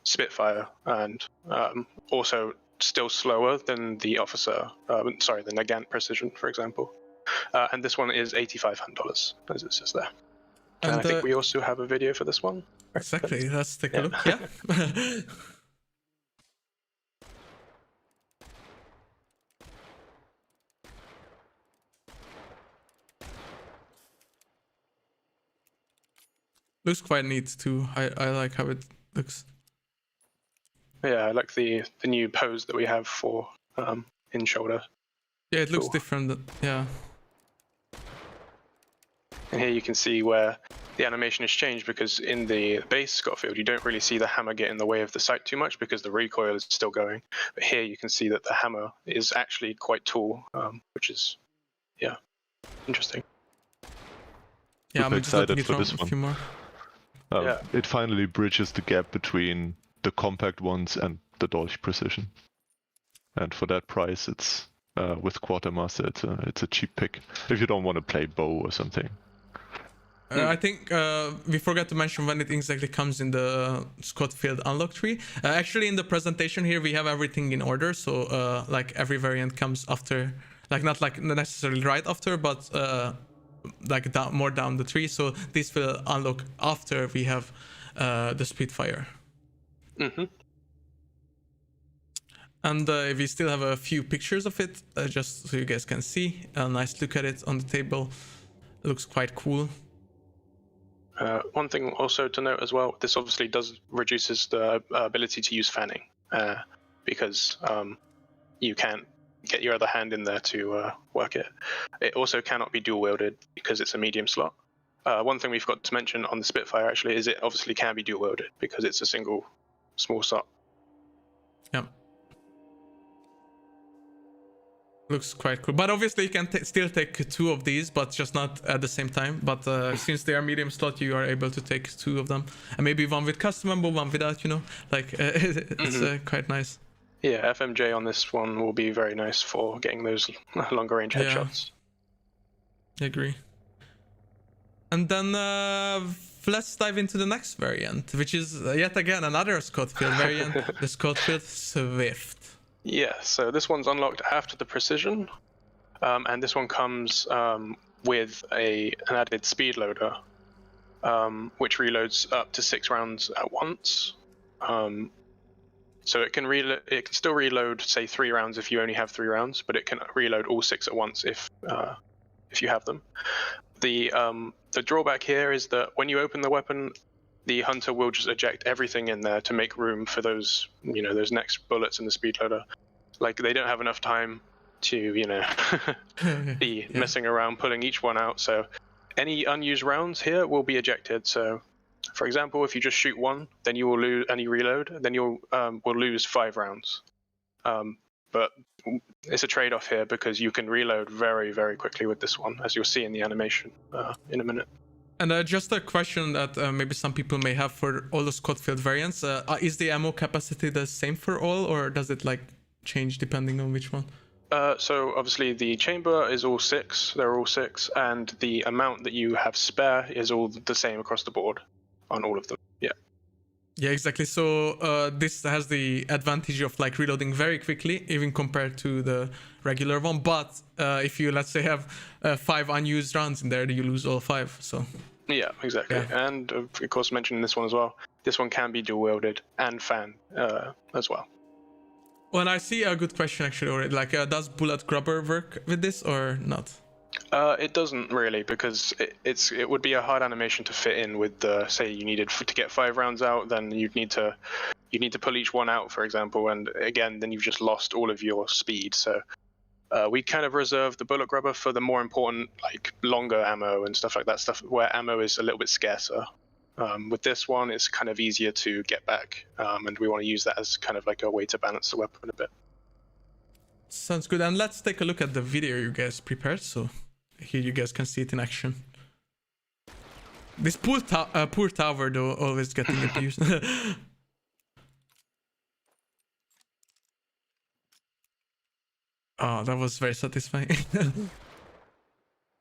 Spitfire, and also still slower than the officer, the Nagant Precision, for example. And this one is $8,500, as it says there. And I think we also have a video for this one. Exactly, let's take a look. Yeah. Looks quite neat too. I like how it looks. Yeah, I like the new pose that we have for in shoulder. Yeah, it looks different. Yeah. And here you can see where the animation has changed, because in the base Scott Field, you don't really see the hammer get in the way of the sight too much because the recoil is still going. But here you can see that the hammer is actually quite tall, which is, interesting. Yeah, I'm excited for this one. It finally bridges the gap between the compact ones and the Dolch Precision. And for that price, it's with Quartermaster, it's a cheap pick if you don't want to play bow or something. I think we forgot to mention when it exactly comes in the Scott Field unlock tree. Actually, in the presentation here, we have everything in order. So every variant comes after, not necessarily right after, but like more down the tree. So this will unlock after we have the Spitfire. Mm-hmm. And we still have a few pictures of it, just so you guys can see. A nice look at it on the table. It looks quite cool. One thing also to note as well, this obviously reduces the ability to use fanning, because you can't get your other hand in there to work it. It also cannot be dual wielded because it's a medium slot. One thing we forgot to mention on the Spitfire actually is it obviously can be dual wielded because it's a single small slot. Yeah. Looks quite cool, but obviously you can still take 2 of these, but just not at the same time. But since they are medium slot, you are able to take 2 of them, and maybe one with custom but one without. You know, like it's quite nice. Yeah, FMJ on this one will be very nice for getting those longer range headshots. I agree. And then let's dive into the next variant, which is yet again another Scottfield variant, the Scottfield Swift. Yeah, so this one's unlocked after the Precision, and this one comes with an added speed loader, which reloads up to 6 rounds at once. So it can still reload, say, 3 rounds if you only have 3 rounds, but it can reload all 6 at once if you have them. The drawback here is that when you open the weapon, the hunter will just eject everything in there to make room for those, those next bullets in the speed loader. Like, they don't have enough time to, be messing around, pulling each one out. So any unused rounds here will be ejected. So, for example, if you just shoot 1, then you will lose any reload, then you'll will lose 5 rounds. But it's a trade-off here because you can reload very, very quickly with this one, as you'll see in the animation in a minute. And just a question that maybe some people may have for all the Scottfield variants. Is the ammo capacity the same for all, or does it like change depending on which one? So obviously the chamber is all 6, they're all 6, and the amount that you have spare is all the same across the board on all of them. Yeah. Yeah, exactly. So this has the advantage of like reloading very quickly, even compared to the regular one. But if you, let's say, have 5 unused rounds in there, you lose all 5. So yeah, exactly. Yeah. And of course, mentioning this one as well. This one can be dual wielded and fan as well. Well, and I see a good question actually already. Like, does bullet grubber work with this or not? It doesn't really, because it would be a hard animation to fit in with the, say you needed to get 5 rounds out, then you'd need to pull each one out, for example, and again then you've just lost all of your speed. So we kind of reserve the bullet grubber for the more important, like longer ammo and stuff like that, stuff where ammo is a little bit scarcer. With this one, it's kind of easier to get back, and we want to use that as kind of like a way to balance the weapon a bit. Sounds good. And let's take a look at the video you guys prepared. So here you guys can see it in action. This poor tower though, always getting abused. Oh, that was very satisfying.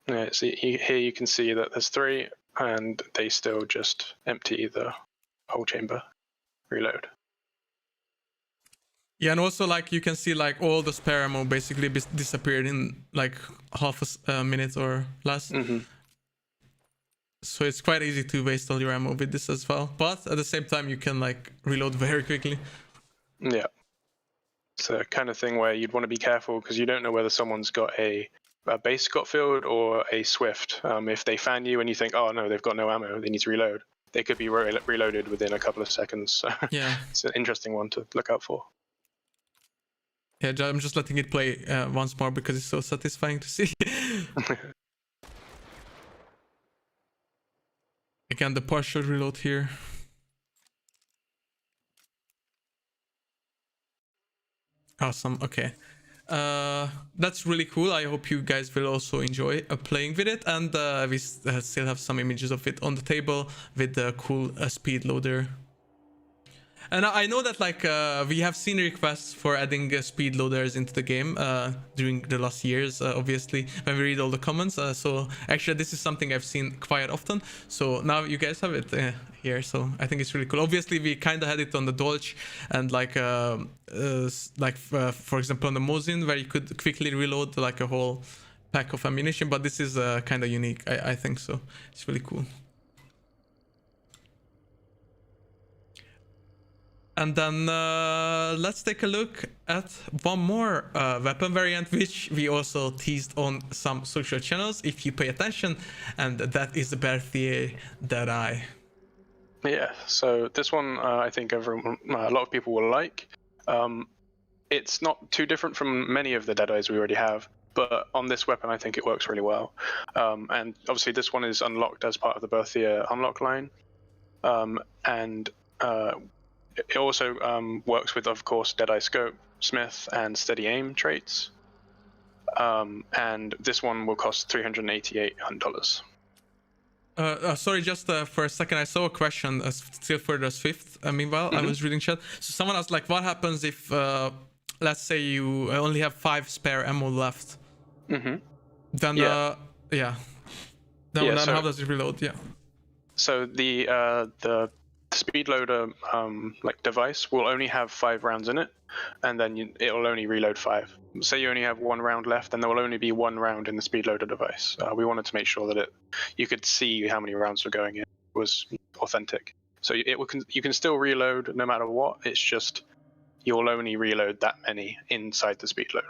Yeah, see here you can see that there's 3, and they still just empty the whole chamber, reload. Yeah, and also like you can see like all the spare ammo basically disappeared in like half a minute or less. Mm-hmm. So it's quite easy to waste all your ammo with this as well. But at the same time, you can like reload very quickly. Yeah. It's a kind of thing where you'd want to be careful because you don't know whether someone's got a base Scottfield or a Swift. If they fan you and you think, oh no, they've got no ammo, they need to reload, they could be reloaded within a couple of seconds. So yeah, it's an interesting one to look out for. Yeah, I'm just letting it play once more because it's so satisfying to see. Again, the partial reload here. Awesome. Okay. That's really cool. I hope you guys will also enjoy playing with it, and we still have some images of it on the table with the cool speed loader. And I know that like we have seen requests for adding speed loaders into the game during the last years, obviously, when we read all the comments. So actually this is something I've seen quite often. So now you guys have it here. So I think it's really cool. Obviously we kind of had it on the Dolch and like for example on the Mosin, where you could quickly reload like a whole pack of ammunition, but this is kind of unique. I think so. It's really cool. And then let's take a look at one more weapon variant, which we also teased on some social channels, if you pay attention, and that is the Berthier Deadeye. Yeah, so this one I think a lot of people will like. It's not too different from many of the Deadeyes we already have, but on this weapon I think it works really well. And obviously this one is unlocked as part of the Berthier unlock line. And it also works with, of course, Deadeye Scope, Smith, and Steady Aim traits. And this one will cost $388. Sorry, just for a second, I saw a question still for the Swift. Meanwhile, I was reading chat. So someone asked, like, what happens if, let's say, you only have 5 spare ammo left? Then, Then how does it reload? Yeah. So the speed loader like device will only have 5 rounds in it, and then it'll only reload 5. Say you only have 1 round left, then there will only be 1 round in the speed loader device. We wanted to make sure that you could see how many rounds were going in. It was authentic. So you can still reload no matter what. It's just you'll only reload that many inside the speed loader.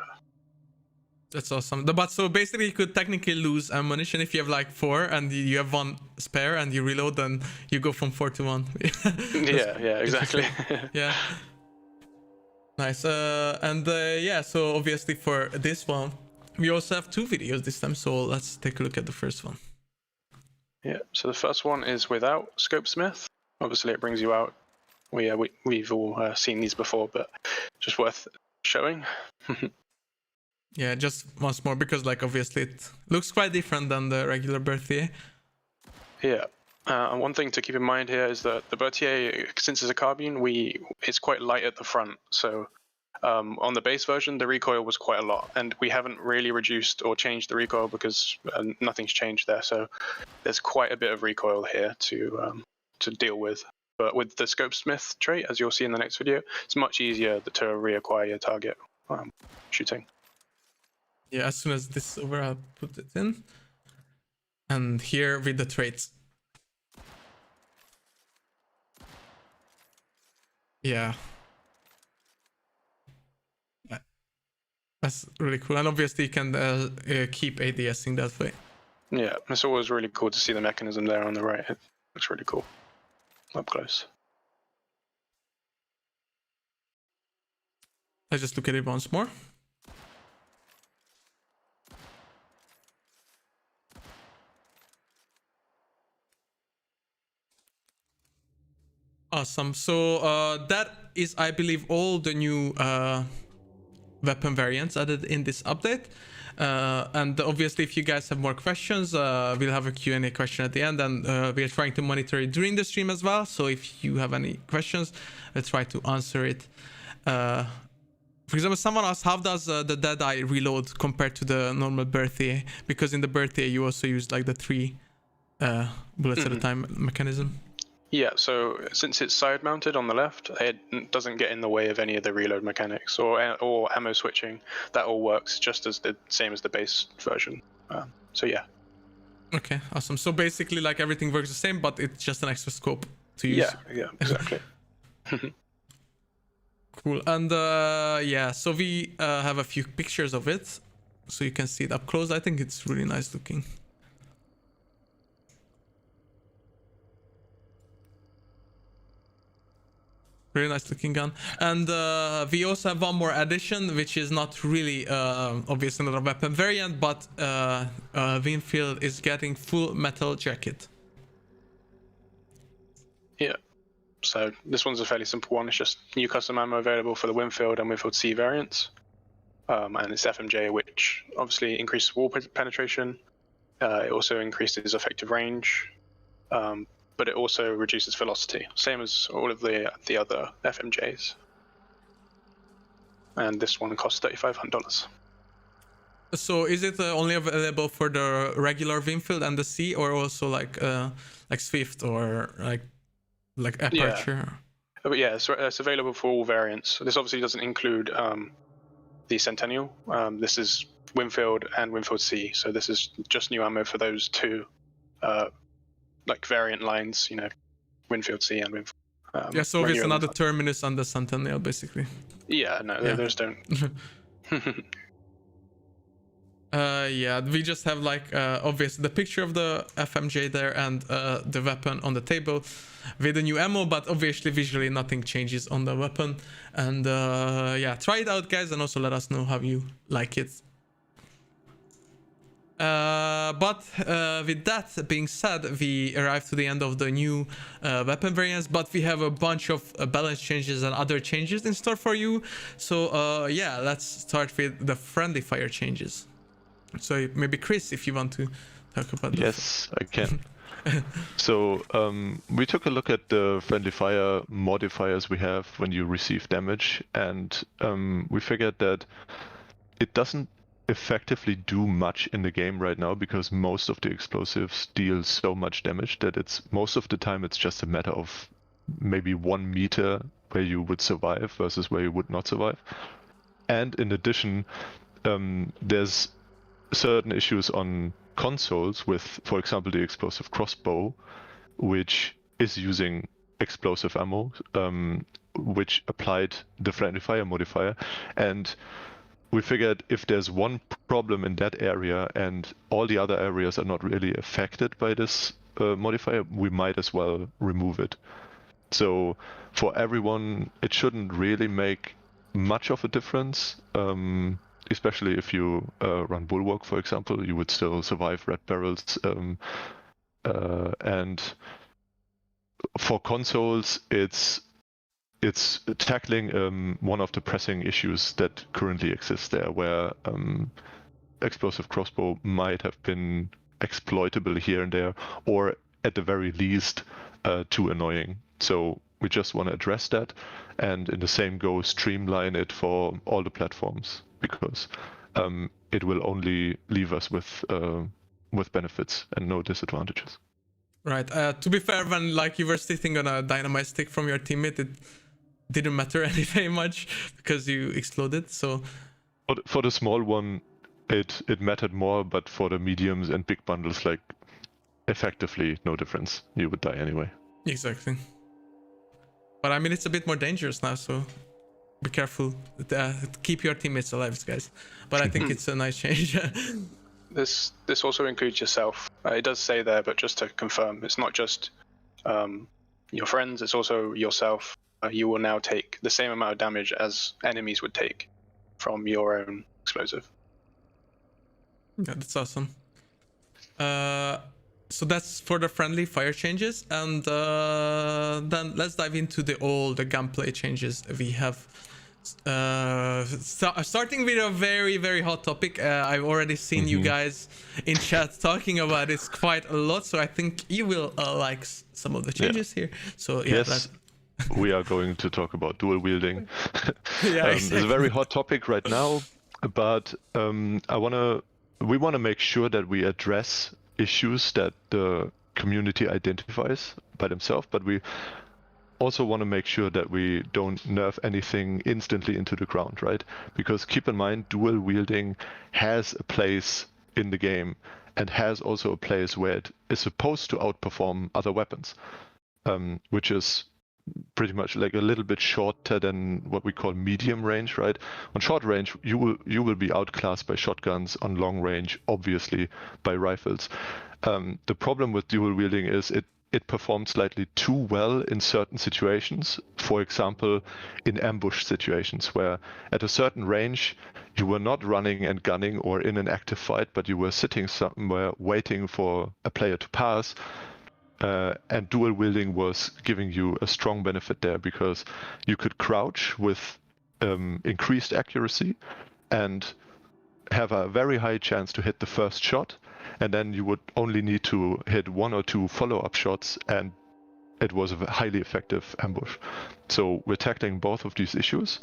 That's awesome. But so basically, you could technically lose ammunition if you have like 4 and you have 1 spare and you reload, then you go from 4 to 1. Yeah, exactly. Yeah. Nice. Yeah, so obviously for this one, we also have 2 videos this time. So let's take a look at the first one. Yeah, so the first one is without Scope Smith. Obviously, it brings you out. We've all seen these before, but just worth showing. Yeah, just once more, because like obviously it looks quite different than the regular Berthier. Yeah, and one thing to keep in mind here is that the Berthier, since it's a carbine, it's quite light at the front. So on the base version, the recoil was quite a lot, and we haven't really reduced or changed the recoil because nothing's changed there. So there's quite a bit of recoil here to deal with. But with the Scope Smith trait, as you'll see in the next video, it's much easier to reacquire your target shooting. Yeah, as soon as this is over, I'll put it in. And here with the traits. Yeah. That's really cool. And obviously you can keep ADSing that way. Yeah, it's always really cool to see the mechanism there on the right. It looks really cool up close. Let's just look at it once more. Awesome. So that is, I believe, all the new weapon variants added in this update. And obviously, if you guys have more questions, we'll have a Q&A question at the end, and we are trying to monitor it during the stream as well. So if you have any questions, we'll try to answer it. For example, someone asked, how does the Deadeye reload compared to the normal Berthier? Because in the Berthier, you also use like the 3 bullets at a time mechanism. Yeah, so since it's side mounted on the left, it doesn't get in the way of any of the reload mechanics or ammo switching. That all works just as the same as the base version. So yeah. Okay, awesome. So basically, like everything works the same, but it's just an extra scope to use. Yeah, exactly. Cool. And yeah, so we have a few pictures of it, so you can see it up close. I think it's really nice looking. Really nice looking gun. And we also have one more addition, which is not really obviously not a weapon variant, but Winfield is getting full metal jacket. Yeah. So this one's a fairly simple one. It's just new custom ammo available for the Winfield and Winfield C variants. And it's FMJ, which obviously increases wall penetration. It also increases effective range. But it also reduces velocity, same as all of the other FMJs. And this one costs $3,500. So is it only available for the regular Winfield and the C, or also like Swift or like Aperture? Yeah, but yeah, it's available for all variants. This obviously doesn't include the Centennial. This is Winfield and Winfield C. So this is just new ammo for those two, like variant lines. You know, Winfield C and Winfield. Yeah, so it's another terminus on the Centennial, basically. Yeah, no, Yeah. those don't. Yeah, we just have like obviously the picture of the FMJ there and the weapon on the table with the new ammo, but obviously visually nothing changes on the weapon. And yeah, try it out, guys, and also let us know how you like it. But with that being said, we arrived to the end of the new weapon variants, but we have a bunch of balance changes and other changes in store for you. So yeah, let's start with the friendly fire changes. So maybe Chris, if you want to talk about Yes, I can. So we took a look at the friendly fire modifiers we have when you receive damage, and we figured that it doesn't effectively do much in the game right now because most of the explosives deal so much damage that it's most of the time it's just a matter of maybe 1 meter where you would survive versus where you would not survive. And in addition, there's certain issues on consoles with, for example, the explosive crossbow, which is using explosive ammo, which applied the friendly fire modifier. And we figured if there's one problem in that area and all the other areas are not really affected by this modifier, we might as well remove it. So for everyone, it shouldn't really make much of a difference. Especially if you run Bulwark, for example, you would still survive red barrels. And for consoles, it's tackling one of the pressing issues that currently exist there, where explosive crossbow might have been exploitable here and there, or at the very least, too annoying. So we just want to address that, and in the same go, streamline it for all the platforms, because it will only leave us with benefits and no disadvantages. Right. To be fair, when like you were sitting on a dynamite stick from your teammate, it didn't matter very much because you exploded. So for the small one, it mattered more, but for the mediums and big bundles, like effectively no difference. You would die anyway. Exactly. But I mean, it's a bit more dangerous now, so be careful. Keep your teammates alive, guys. But I think it's a nice change. This also includes yourself. It does say there, but just to confirm, it's not just your friends, it's also yourself. You will now take the same amount of damage as enemies would take from your own explosive. Yeah, that's awesome. So that's for the friendly fire changes, and then let's dive into the gameplay changes we have. Starting with a very, very hot topic. I've already seen you guys in chat talking about it quite a lot, so I think you will like some of the changes here. So yeah, yes, we are going to talk about dual wielding. Yeah, exactly. It's a very hot topic right now, but we want to make sure that we address issues that the community identifies by themselves, but we also want to make sure that we don't nerf anything instantly into the ground, right? Because keep in mind, dual wielding has a place in the game and has also a place where it is supposed to outperform other weapons, which is pretty much like a little bit shorter than what we call medium range, right? On short range, you will be outclassed by shotguns. On long range, obviously by rifles. The problem with dual wielding is it performs slightly too well in certain situations. For example, in ambush situations where at a certain range you were not running and gunning or in an active fight, but you were sitting somewhere waiting for a player to pass. And dual wielding was giving you a strong benefit there because you could crouch with increased accuracy and have a very high chance to hit the first shot, and then you would only need to hit 1 or 2 follow-up shots, and it was a highly effective ambush. So we're tackling both of these issues.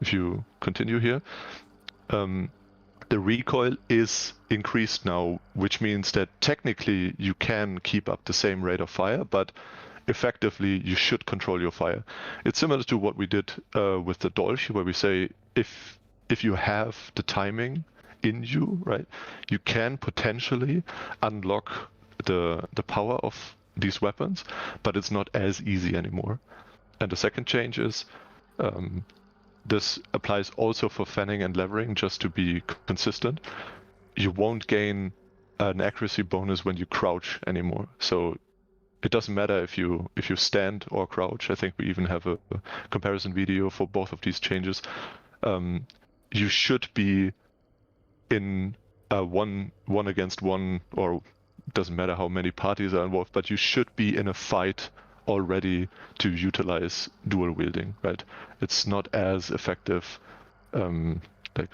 If you continue here, the recoil is increased now, which means that technically you can keep up the same rate of fire, but effectively you should control your fire. It's similar to what we did with the Dolch, where we say if you have the timing in you, right? You can potentially unlock the power of these weapons, but it's not as easy anymore. And the second change is this applies also for fanning and levering, just to be consistent. You won't gain an accuracy bonus when you crouch anymore. So it doesn't matter if you stand or crouch. I think we even have a comparison video for both of these changes. You should be in a one against one, or doesn't matter how many parties are involved, but you should be in a fight already to utilize dual wielding, right? It's not as effective like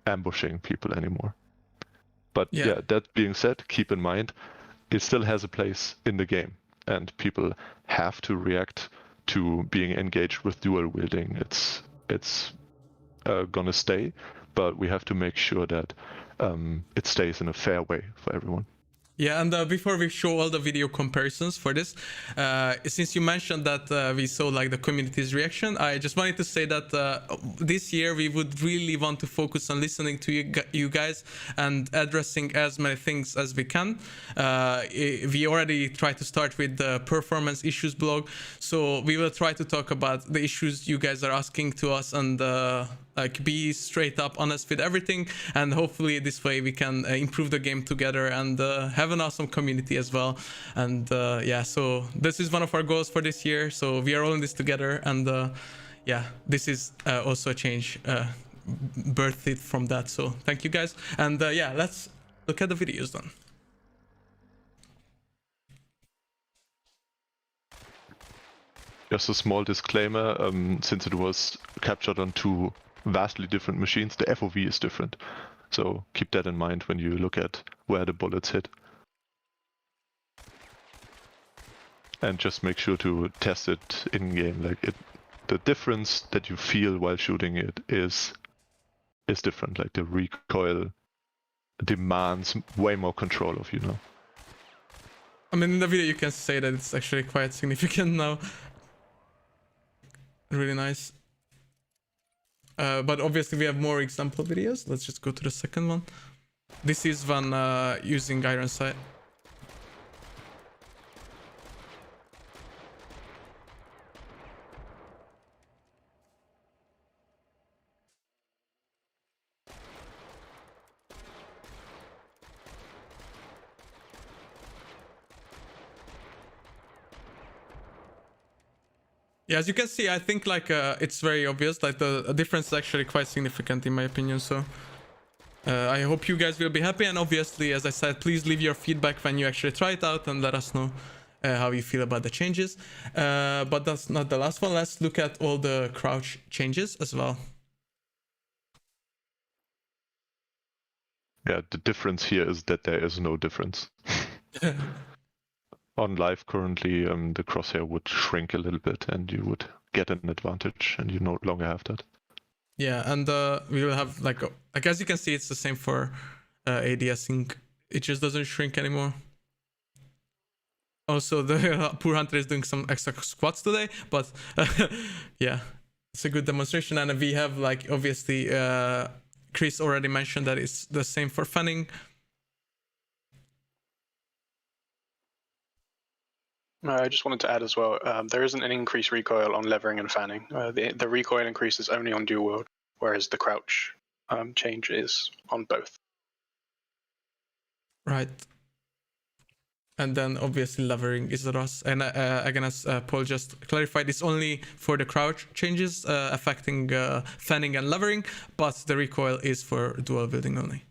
ambushing people anymore. But yeah, that being said, keep in mind, it still has a place in the game, and people have to react to being engaged with dual wielding. It's gonna stay, but we have to make sure that it stays in a fair way for everyone. Yeah, and before we show all the video comparisons for this, since you mentioned that we saw like the community's reaction, I just wanted to say that this year we would really want to focus on listening to you guys and addressing as many things as we can. We already tried to start with the performance issues blog, so we will try to talk about the issues you guys are asking to us and like be straight up honest with everything, and hopefully this way we can improve the game together and have an awesome community as well. And yeah, so this is one of our goals for this year, so we are all in this together. And yeah, this is also a change birthed from that, so thank you guys. And yeah, let's look at the videos then. Just a small disclaimer, since it was captured on two vastly different machines, the FOV is different. So keep that in mind when you look at where the bullets hit. And just make sure to test it in game. Like the difference that you feel while shooting it is different. Like the recoil demands way more control of you now. I mean, in the video you can say that it's actually quite significant now. Really nice. But obviously we have more example videos. Let's just go to the second one. This is one using iron sight. Yeah, as you can see, I think like it's very obvious, like the difference is actually quite significant in my opinion. So I hope you guys will be happy, and obviously, as I said, please leave your feedback when you actually try it out and let us know how you feel about the changes. But that's not the last one. Let's look at all the crouch changes as well. Yeah, the difference here is that there is no difference. On live currently, the crosshair would shrink a little bit and you would get an advantage, and you no longer have that. Yeah, and we will have like as you can see, it's the same for AD. I think it just doesn't shrink anymore. Also, the poor hunter is doing some extra squats today, but yeah, it's a good demonstration. And we have like obviously Chris already mentioned that it's the same for fanning. I just wanted to add as well, there isn't an increased recoil on levering and fanning. The recoil increase is only on dual wield, whereas the crouch change is on both. Right. And then obviously levering is the Ross. And again, as Paul just clarified, it's only for the crouch changes affecting fanning and levering, but the recoil is for dual wielding only.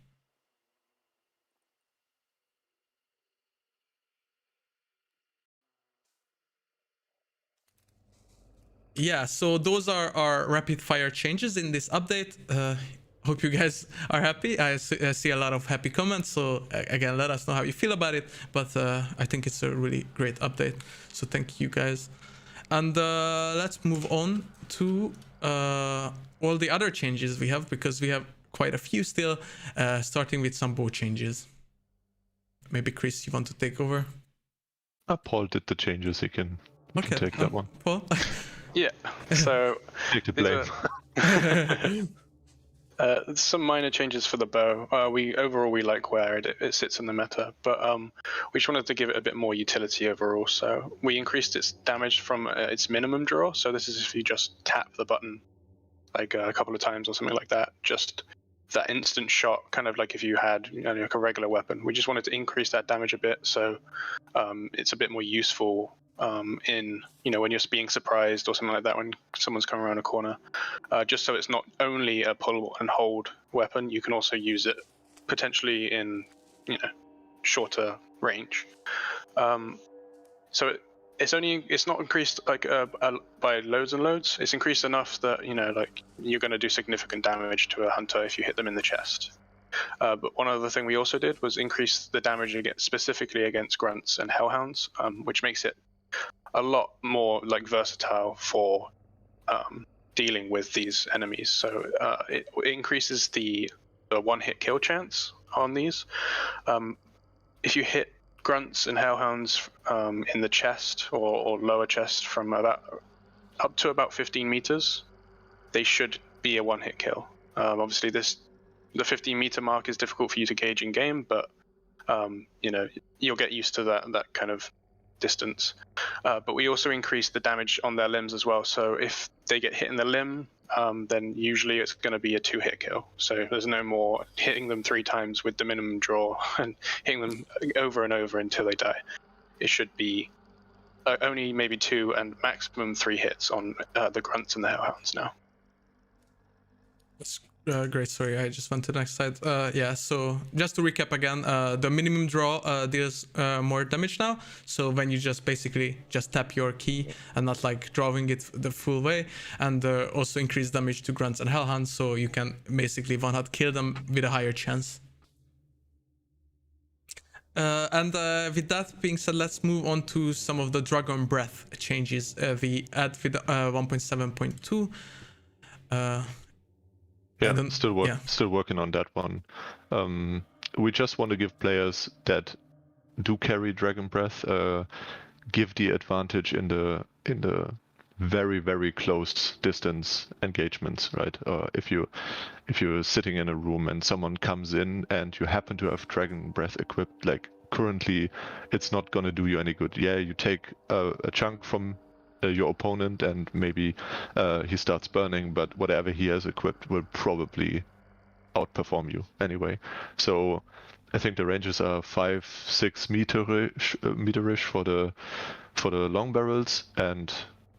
Yeah, so those are our rapid fire changes in this update. Hope you guys are happy. I see a lot of happy comments, so again, let us know how you feel about it. But I think it's a really great update, so thank you guys. And let's move on to all the other changes we have, because we have quite a few still, starting with some bow changes. Maybe Chris, you want to take over? Paul did the changes, he can take that one. Paul? Yeah, so Take the blame. Some minor changes for the bow. Overall we like where it sits in the meta, but we just wanted to give it a bit more utility overall. So we increased its damage from its minimum draw. So this is if you just tap the button like a couple of times or something like that. Just that instant shot, kind of like if you had like a regular weapon. We just wanted to increase that damage a bit, so it's a bit more useful in when you're being surprised or something like that when someone's coming around a corner. Just so it's not only a pull and hold weapon, you can also use it potentially in shorter range. So it's not increased like by loads and loads. It's increased enough that like you're going to do significant damage to a hunter if you hit them in the chest. But one other thing we also did was increase the damage specifically against grunts and hellhounds, which makes it a lot more like versatile for dealing with these enemies. So it increases the one-hit kill chance on these. If you hit grunts and hellhounds in the chest or lower chest from up to about 15 meters, they should be a one-hit kill. Obviously, the 15-meter mark is difficult for you to gauge in game, but you'll get used to that kind of distance. But we also increase the damage on their limbs as well. So if they get hit in the limb, then usually it's going to be a 2-hit kill. So there's no more hitting them 3 times with the minimum draw and hitting them over and over until they die. It should be only maybe 2 and maximum 3 hits on the grunts and the hellhounds now. That's great. Sorry, I just went to the next slide. So just to recap again, the minimum draw deals more damage now. So when you just basically just tap your key and not like drawing it the full way, and also increase damage to grunts and hellhounds, so you can basically one-hit kill them with a higher chance. And with that being said, let's move on to some of the Dragon Breath changes we add with 1.7.2. Still working on that one. We just want to give players that do carry Dragon Breath give the advantage in the very, very close distance engagements, right? If you're sitting in a room and someone comes in and you happen to have Dragon Breath equipped, like currently it's not gonna do you any good. Yeah, you take a chunk from your opponent and maybe he starts burning, but whatever he has equipped will probably outperform you anyway. So I think the ranges are 5-6 meterish for the long barrels and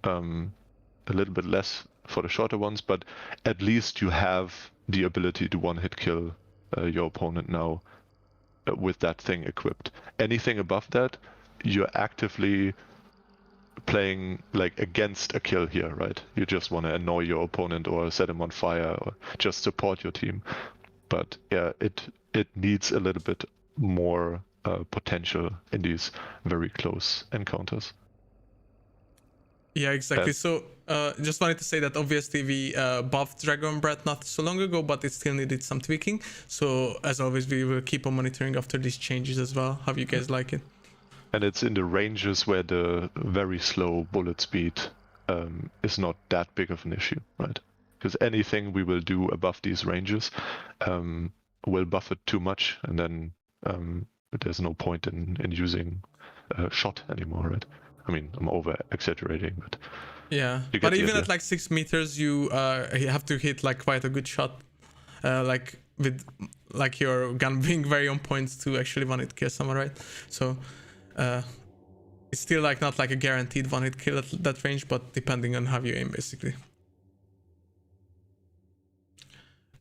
a little bit less for the shorter ones, but at least you have the ability to one-hit kill your opponent now with that thing equipped. Anything above that, you're actively playing like against a kill here, right? You just want to annoy your opponent or set him on fire or just support your team. But yeah, it needs a little bit more potential in these very close encounters. Yeah, exactly. So just wanted to say that obviously we buffed Dragon Breath not so long ago, but it still needed some tweaking. So as always, we will keep on monitoring after these changes as well. How you guys like it? And it's in the ranges where the very slow bullet speed is not that big of an issue, right? Because anything we will do above these ranges will buff it too much, and then there's no point in using shot anymore, right? I mean, I'm over exaggerating, but yeah. But even at like 6 meters, you have to hit like quite a good shot, like with like your gun being very on point to actually one-hit kill someone, right? So it's still like not like a guaranteed one-hit kill at that range, but depending on how you aim, basically.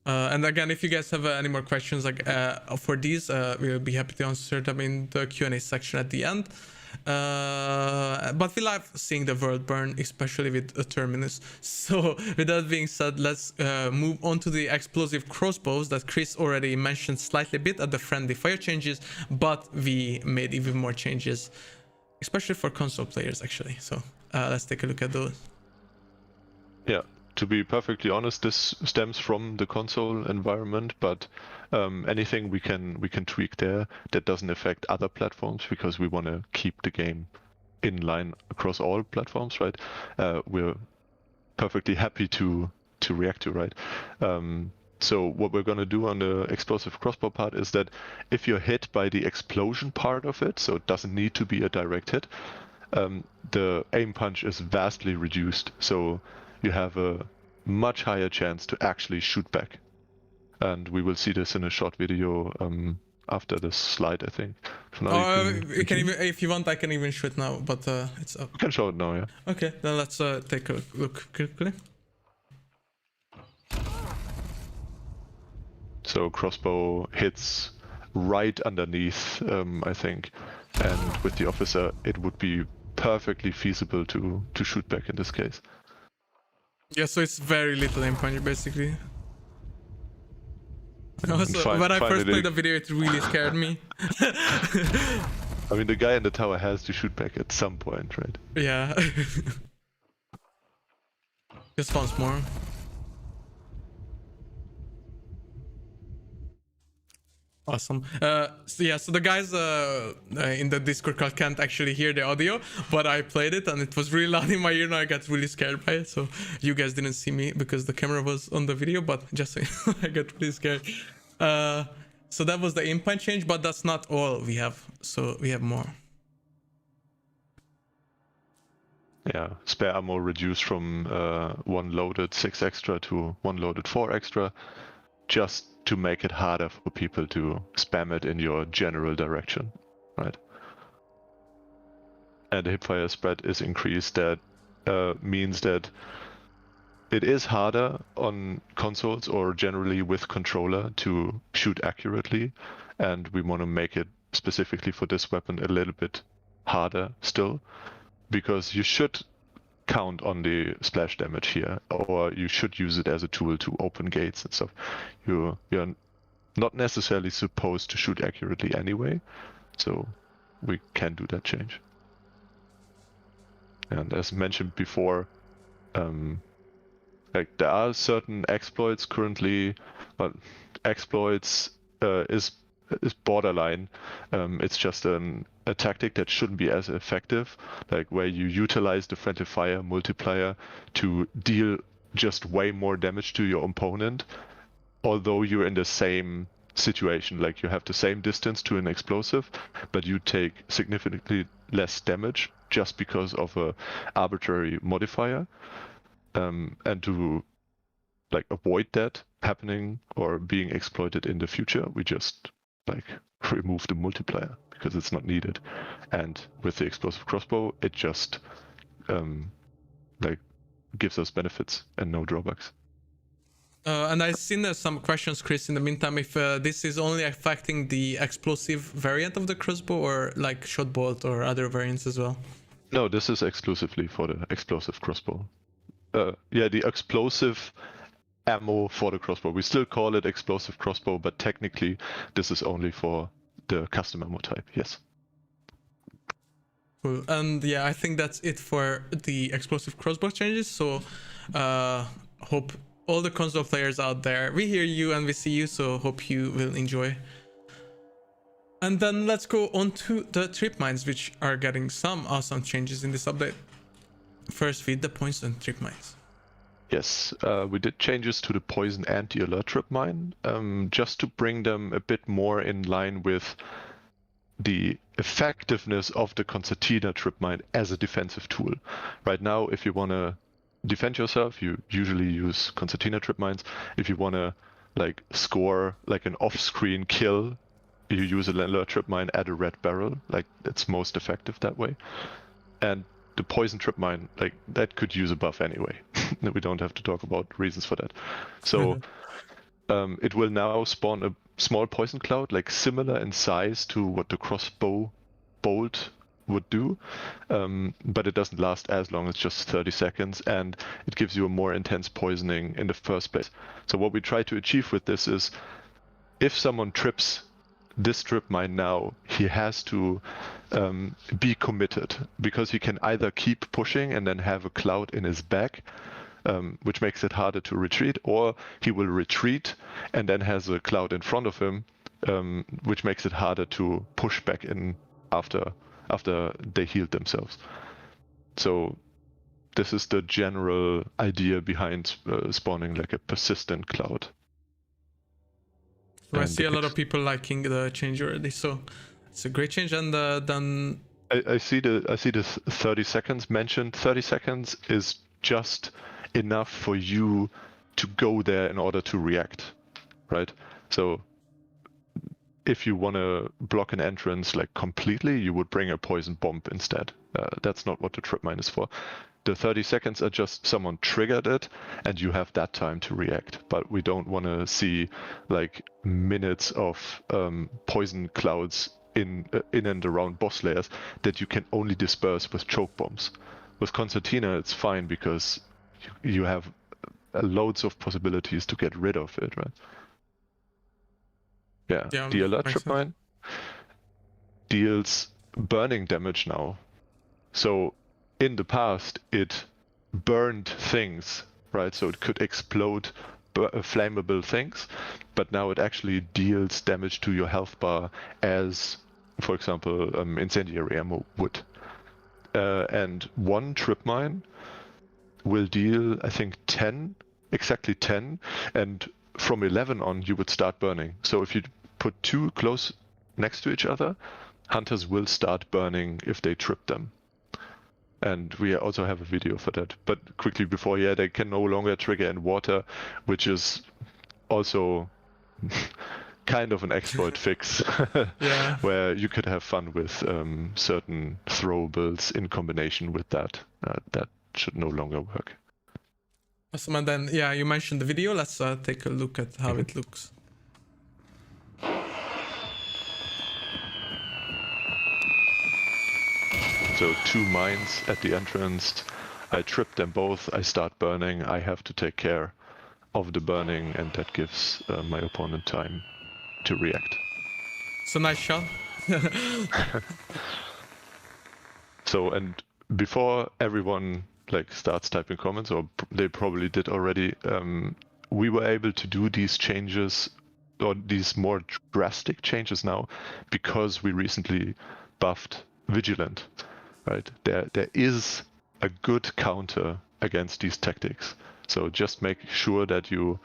And again, if you guys have any more questions like for these, we'll be happy to answer them in the Q&A section at the end. But we love seeing the world burn, especially with a Terminus. So with that being said, let's move on to the explosive crossbows that Chris already mentioned slightly bit at the friendly fire changes, but we made even more changes, especially for console players actually. So let's take a look at those. Yeah, to be perfectly honest, this stems from the console environment, but anything we can tweak there that doesn't affect other platforms, because we want to keep the game in line across all platforms, right? We're perfectly happy to react to, right? So what we're going to do on the explosive crossbow part is that if you're hit by the explosion part of it, so it doesn't need to be a direct hit, the aim punch is vastly reduced. So you have a much higher chance to actually shoot back. And we will see this in a short video after this slide, I think. For now, you can even, if you want, I can even shoot now, but it's up. You can show it now, yeah. Okay, then let's take a look quickly. So crossbow hits right underneath, I think, and with the officer, it would be perfectly feasible to shoot back in this case. Yeah, so it's very little aim punch, basically. Also, when I first played the video, it really scared me. I mean, the guy in the tower has to shoot back at some point, right? Yeah. Just once more. Awesome. So the guys in the Discord call can't actually hear the audio, but I played it and it was really loud in my ear and I got really scared by it. So you guys didn't see me because the camera was on the video, but just so you know, I got really scared. So that was the aim punch change, but that's not all we have. So we have more. Yeah, spare ammo reduced from 1 loaded 6 extra to 1 loaded 4 extra, just to make it harder for people to spam it in your general direction, right? And the hipfire spread is increased. That means that it is harder on consoles or generally with controller to shoot accurately, and we want to make it specifically for this weapon a little bit harder still, because you should count on the splash damage here, or you should use it as a tool to open gates and stuff. You're not necessarily supposed to shoot accurately anyway, so we can do that change. And as mentioned before, like there are certain exploits currently, but exploits is borderline. It's just a tactic that shouldn't be as effective, like where you utilize the friendly fire multiplier to deal just way more damage to your opponent, although you're in the same situation, like you have the same distance to an explosive, but you take significantly less damage just because of a arbitrary modifier. And to like avoid that happening or being exploited in the future, we just like remove the multiplier because it's not needed. And with the explosive crossbow, it just like gives us benefits and no drawbacks. And I've seen some questions, Chris, in the meantime, if this is only affecting the explosive variant of the crossbow or like shot bolt or other variants as well? No, this is exclusively for the explosive crossbow. Yeah, the explosive ammo for the crossbow. We still call it explosive crossbow, but technically this is only for the custom ammo type, yes. Cool. And yeah, I think that's it for the explosive crossbow changes. So hope all the console players out there, we hear you and we see you, so hope you will enjoy. And then let's go on to the trip mines, which are getting some awesome changes in this update. First, feed the points and trip mines. Yes, we did changes to the poison and the alert trip mine, just to bring them a bit more in line with the effectiveness of the concertina trip mine as a defensive tool. Right now, if you want to defend yourself, you usually use concertina trip mines. If you want to like score like an off-screen kill, you use an alert trip mine at a red barrel. Like it's most effective that way. And the poison trip mine, like that could use a buff anyway. We don't have to talk about reasons for that. So it will now spawn a small poison cloud, like similar in size to what the crossbow bolt would do, but it doesn't last as long. It's just 30 seconds, and it gives you a more intense poisoning in the first place. So what we try to achieve with this is, if someone trips this trip mine now, he has to be committed, because he can either keep pushing and then have a cloud in his back, which makes it harder to retreat, or he will retreat and then has a cloud in front of him, which makes it harder to push back in after they healed themselves. So this is the general idea behind spawning like a persistent cloud. So I And see a lot of people liking the change already. So it's a great change. And then I see the 30 seconds mentioned. 30 seconds is just enough for you to go there in order to react, right? So if you want to block an entrance like completely, you would bring a poison bomb instead. That's not what the trip mine is for. The 30 seconds are just someone triggered it and you have that time to react. But we don't want to see like minutes of poison clouds in and around boss layers that you can only disperse with choke bombs. With Concertina, it's fine because you have loads of possibilities to get rid of it, right? Yeah, the alert trip mine deals burning damage now. So in the past, it burned things, right? So it could explode flammable things, but now it actually deals damage to your health bar as, for example, incendiary ammo would. And one trip mine will deal, I think, 10, exactly 10, and from 11 on, you would start burning. So if you put two close next to each other, hunters will start burning if they trip them. And we also have a video for that. But quickly before, yeah, they can no longer trigger in water, which is also kind of an exploit fix, Yeah. where you could have fun with certain throwables in combination with that. That should no longer work. Awesome. And then, yeah, you mentioned the video. Let's take a look at how it looks. So two mines at the entrance. I trip them both. I start burning. I have to take care of the burning, and that gives my opponent time to react. So nice shot. So, and before everyone like starts typing comments, or they probably did already, we were able to do these changes, or these more drastic changes now, because we recently buffed Vigilant, right? There is a good counter against these tactics. So just make sure that you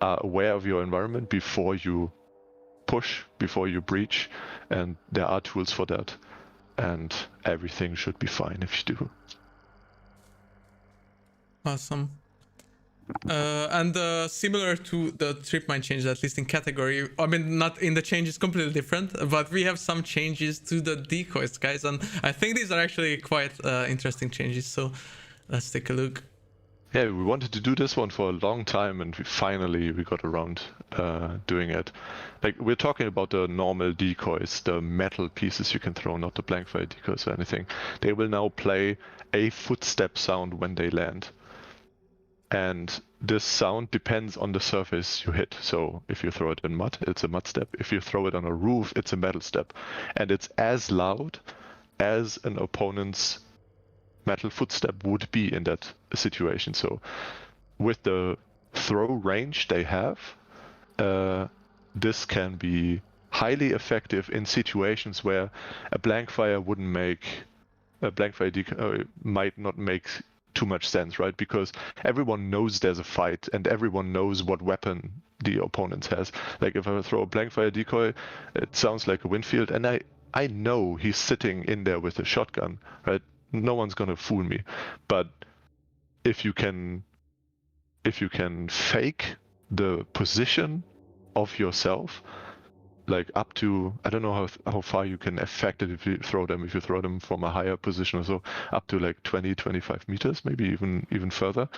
are aware of your environment before you push, before you breach, and there are tools for that. And everything should be fine if you do. Awesome. And similar to the trip mine change, at least in category, I mean, not in the change is completely different, but we have some changes to the decoys, guys, and I think these are actually quite interesting changes, so let's take a look. Yeah, we wanted to do this one for a long time, and we got around doing it. Like, we're talking about the normal decoys, the metal pieces you can throw, not the blank fire decoys or anything. They will now play a footstep sound when they land. And this sound depends on the surface you hit. So if you throw it in mud, it's a mud step. If you throw it on a roof, it's a metal step. And it's as loud as an opponent's metal footstep would be in that situation. So with the throw range they have, this can be highly effective in situations where a blank fire decoy might not make too much sense, right? Because everyone knows there's a fight and everyone knows what weapon the opponent has. Like if I throw a blank fire decoy, it sounds like a Winfield, and I know he's sitting in there with a shotgun, right? No one's gonna fool me. But if you can fake the position of yourself, like up to, I don't know how far you can affect it if you throw them from a higher position or so, up to like 20-25 meters, maybe even further.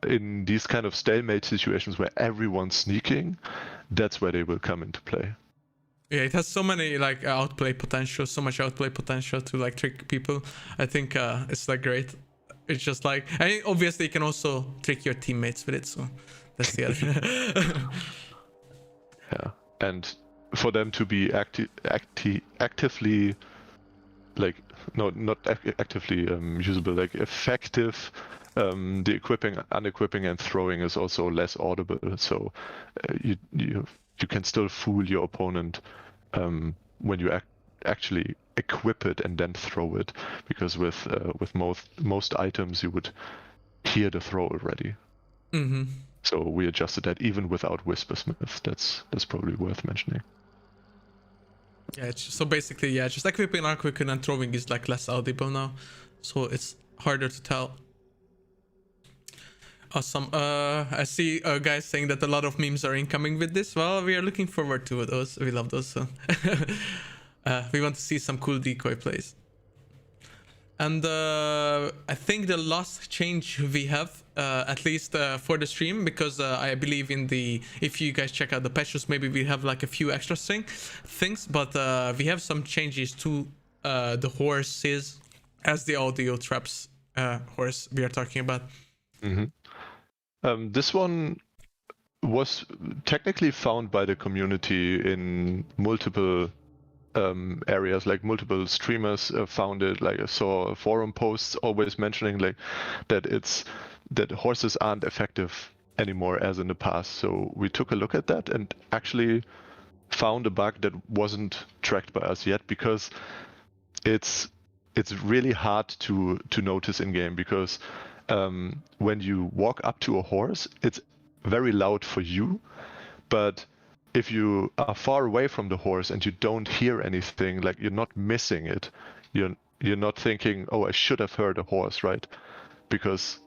In these kind of stalemate situations where everyone's sneaking, that's where they will come into play. Yeah, it has so many like outplay potential, so much outplay potential to like trick people. I think it's like great. It's just like, I mean, obviously you can also trick your teammates with it, so that's the other. Yeah, and for them to be actively, like, no, not actively usable, like effective, the equipping, unequipping, and throwing is also less audible. So you can still fool your opponent when you actually equip it and then throw it, because with most items you would hear the throw already. Mm-hmm. So we adjusted that even without Whispersmith. That's probably worth mentioning. Yeah, so basically, yeah, just equipping Arquicken and throwing is like less audible now, so it's harder to tell. Awesome. I see guys saying that a lot of memes are incoming with this. Well, we are looking forward to those. We love those. So we want to see some cool decoy plays. And I think the last change we have, at least for the stream, because I believe if you guys check out the patches, maybe we have like a few extra things, but we have some changes to the horses as the audio traps horse we are talking about. This one was technically found by the community in multiple areas, like multiple streamers found it. Like I saw forum posts always mentioning like that horses aren't effective anymore as in the past. So we took a look at that and actually found a bug that wasn't tracked by us yet, because it's really hard to notice in game, because when you walk up to a horse, it's very loud for you, but if you are far away from the horse and you don't hear anything, like you're not missing it, you're not thinking, oh, I should have heard a horse, right? Because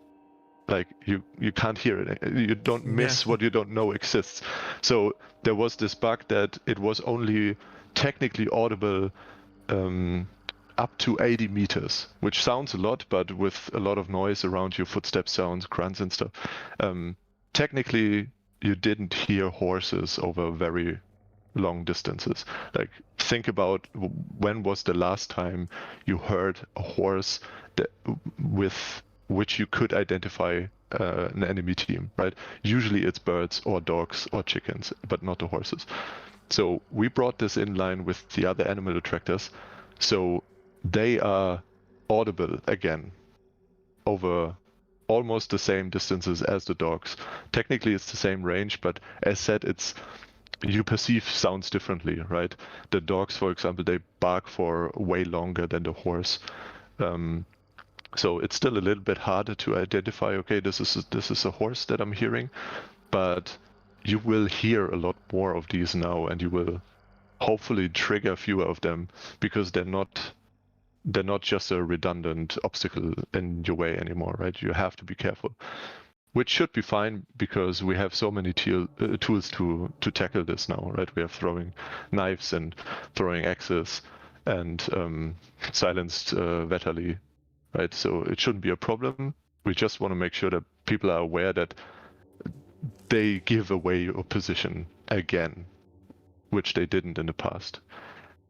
like you can't hear it, you don't miss what you don't know exists. So there was this bug that it was only technically audible up to 80 meters, which sounds a lot, but with a lot of noise around you, footstep sounds, grunts and stuff, technically you didn't hear horses over very long distances. Like think about when was the last time you heard a horse with which you could identify an enemy team, right? Usually it's birds or dogs or chickens, but not the horses. So we brought this in line with the other animal attractors, so they are audible again over almost the same distances as the dogs. Technically it's the same range, but as said, you perceive sounds differently, right? The dogs, for example, they bark for way longer than the horse. So it's still a little bit harder to identify, okay, this is a horse that I'm hearing, but you will hear a lot more of these now, and you will hopefully trigger fewer of them, because they're not just a redundant obstacle in your way anymore, right? You have to be careful, which should be fine because we have so many tools to tackle this now, right? We have throwing knives and throwing axes and silenced Vetterli, right? So it shouldn't be a problem. We just want to make sure that people are aware that they give away your position again, which they didn't in the past.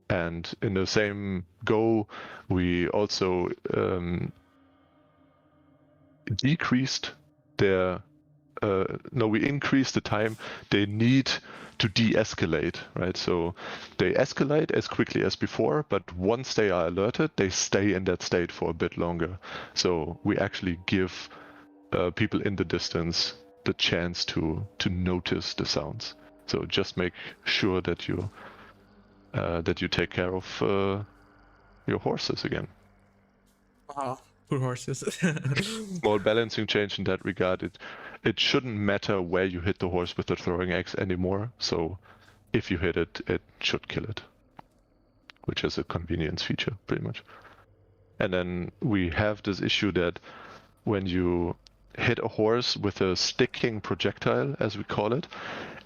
And in the same go, we also increased the time they need to de-escalate, right? So they escalate as quickly as before, but once they are alerted, they stay in that state for a bit longer. So we actually give people in the distance the chance to notice the sounds. So just make sure that you take care of your horses again. Wow, poor horses. Small balancing change in that regard. It shouldn't matter where you hit the horse with the throwing axe anymore. So if you hit it, it should kill it, which is a convenience feature pretty much. And then we have this issue that when you hit a horse with a sticking projectile, as we call it,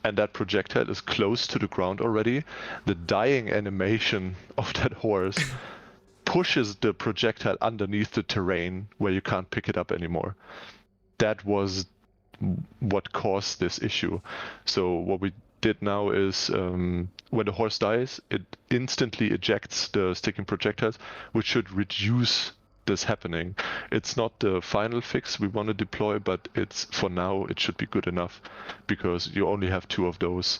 and that projectile is close to the ground already, the dying animation of that horse pushes the projectile underneath the terrain where you can't pick it up anymore. That was what caused this issue. So what we did now is when the horse dies, it instantly ejects the sticking projectiles, which should reduce this happening. It's not the final fix we want to deploy, but for now it should be good enough, because you only have 2 of those.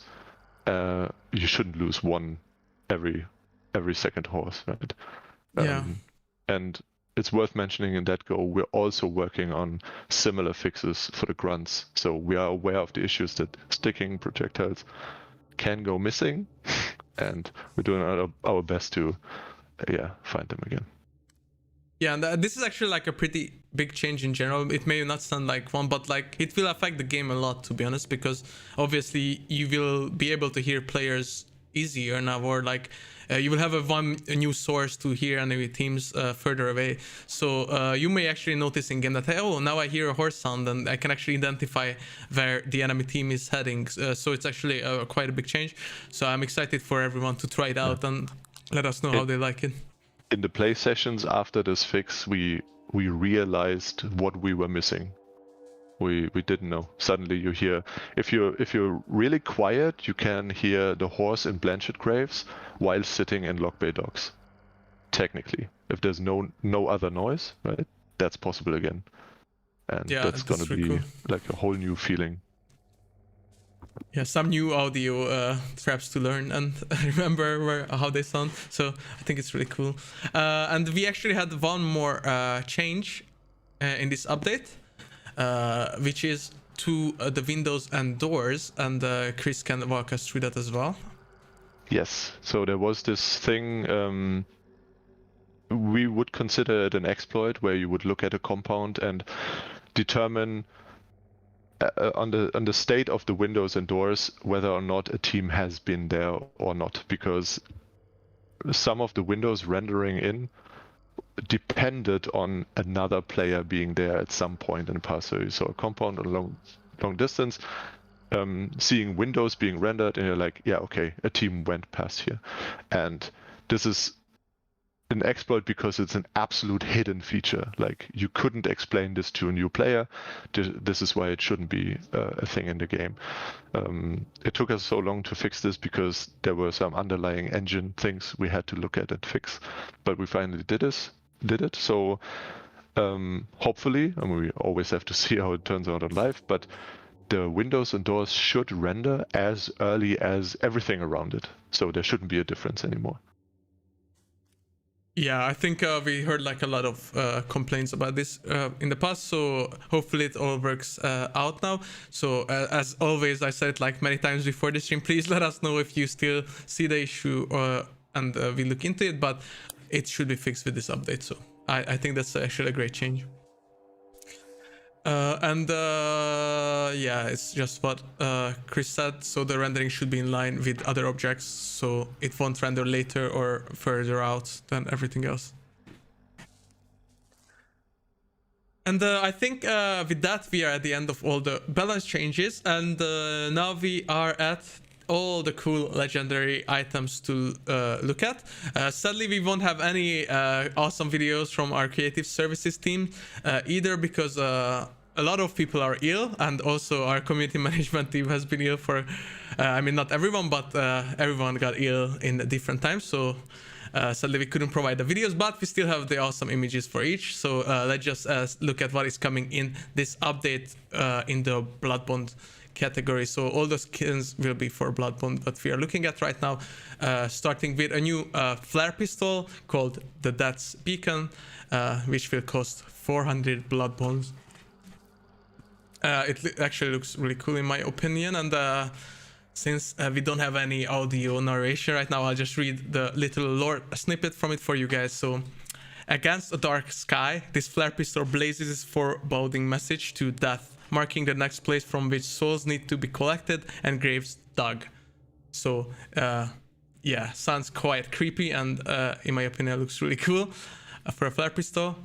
You shouldn't lose one every second horse, right? Yeah. And it's worth mentioning in that go, we're also working on similar fixes for the grunts. So we are aware of the issues that sticking projectiles can go missing, and we're doing our best to find them again. Yeah, and this is actually like a pretty big change in general. It may not sound like one, but like it will affect the game a lot, to be honest, because obviously you will be able to hear players easier now, or like you will have a new source to hear enemy teams further away. So you may actually notice in game that, hey, oh, now I hear a horse sound, and I can actually identify where the enemy team is heading. So it's actually quite a big change. So I'm excited for everyone to try it out and let us know how they like it. In the play sessions after this fix, we realized what we were missing. We didn't know. Suddenly you hear, if you're really quiet, you can hear the horse in Blanchard Graves while sitting in Lock Bay Docks. Technically, if there's no other noise, right? That's possible again, and Yeah, that's gonna really be cool. like a whole new feeling. Yeah, some new audio traps to learn and remember how they sound. So I think it's really cool. And we actually had one more change in this update, which is to the windows and doors. And Chris can walk us through that as well. Yes. So there was this thing. We would consider it an exploit where you would look at a compound and determine on the state of the windows and doors whether or not a team has been there or not, because some of the windows rendering in depended on another player being there at some point in the past. So you saw a compound on long distance, seeing windows being rendered, and you're like, yeah, okay, a team went past here. And this is an exploit because it's an absolute hidden feature. Like, you couldn't explain this to a new player. This is why it shouldn't be a thing in the game. It took us so long to fix this because there were some underlying engine things we had to look at and fix, but we finally did it. So hopefully, I mean, we always have to see how it turns out on live, but the windows and doors should render as early as everything around it. So there shouldn't be a difference anymore. Yeah, I think we heard like a lot of complaints about this in the past, so hopefully it all works out now. So as always, I said it like many times before the stream, please let us know if you still see the issue and we look into it, but it should be fixed with this update. So I think that's actually a great change. Yeah, it's just what Chris said. So the rendering should be in line with other objects, so it won't render later or further out than everything else. And I think with that, we are at the end of all the balance changes, and now we are at all the cool legendary items to look at. Sadly, we won't have any awesome videos from our creative services team either, because a lot of people are ill, and also our community management team has been ill for, I mean, not everyone, but everyone got ill in different times. So sadly, we couldn't provide the videos, but we still have the awesome images for each. So let's just look at what is coming in this update in the Bloodbond category. So all the skins will be for Bloodbond, but we are looking at right now, starting with a new flare pistol called the Death's Beacon, which will cost 400 Bloodbonds. It actually looks really cool in my opinion, and since we don't have any audio narration right now, I'll just read the little lore snippet from it for you guys. So, against a dark sky, this flare pistol blazes its foreboding message to death, marking the next place from which souls need to be collected and graves dug. So, yeah, sounds quite creepy, and in my opinion, looks really cool for a flare pistol.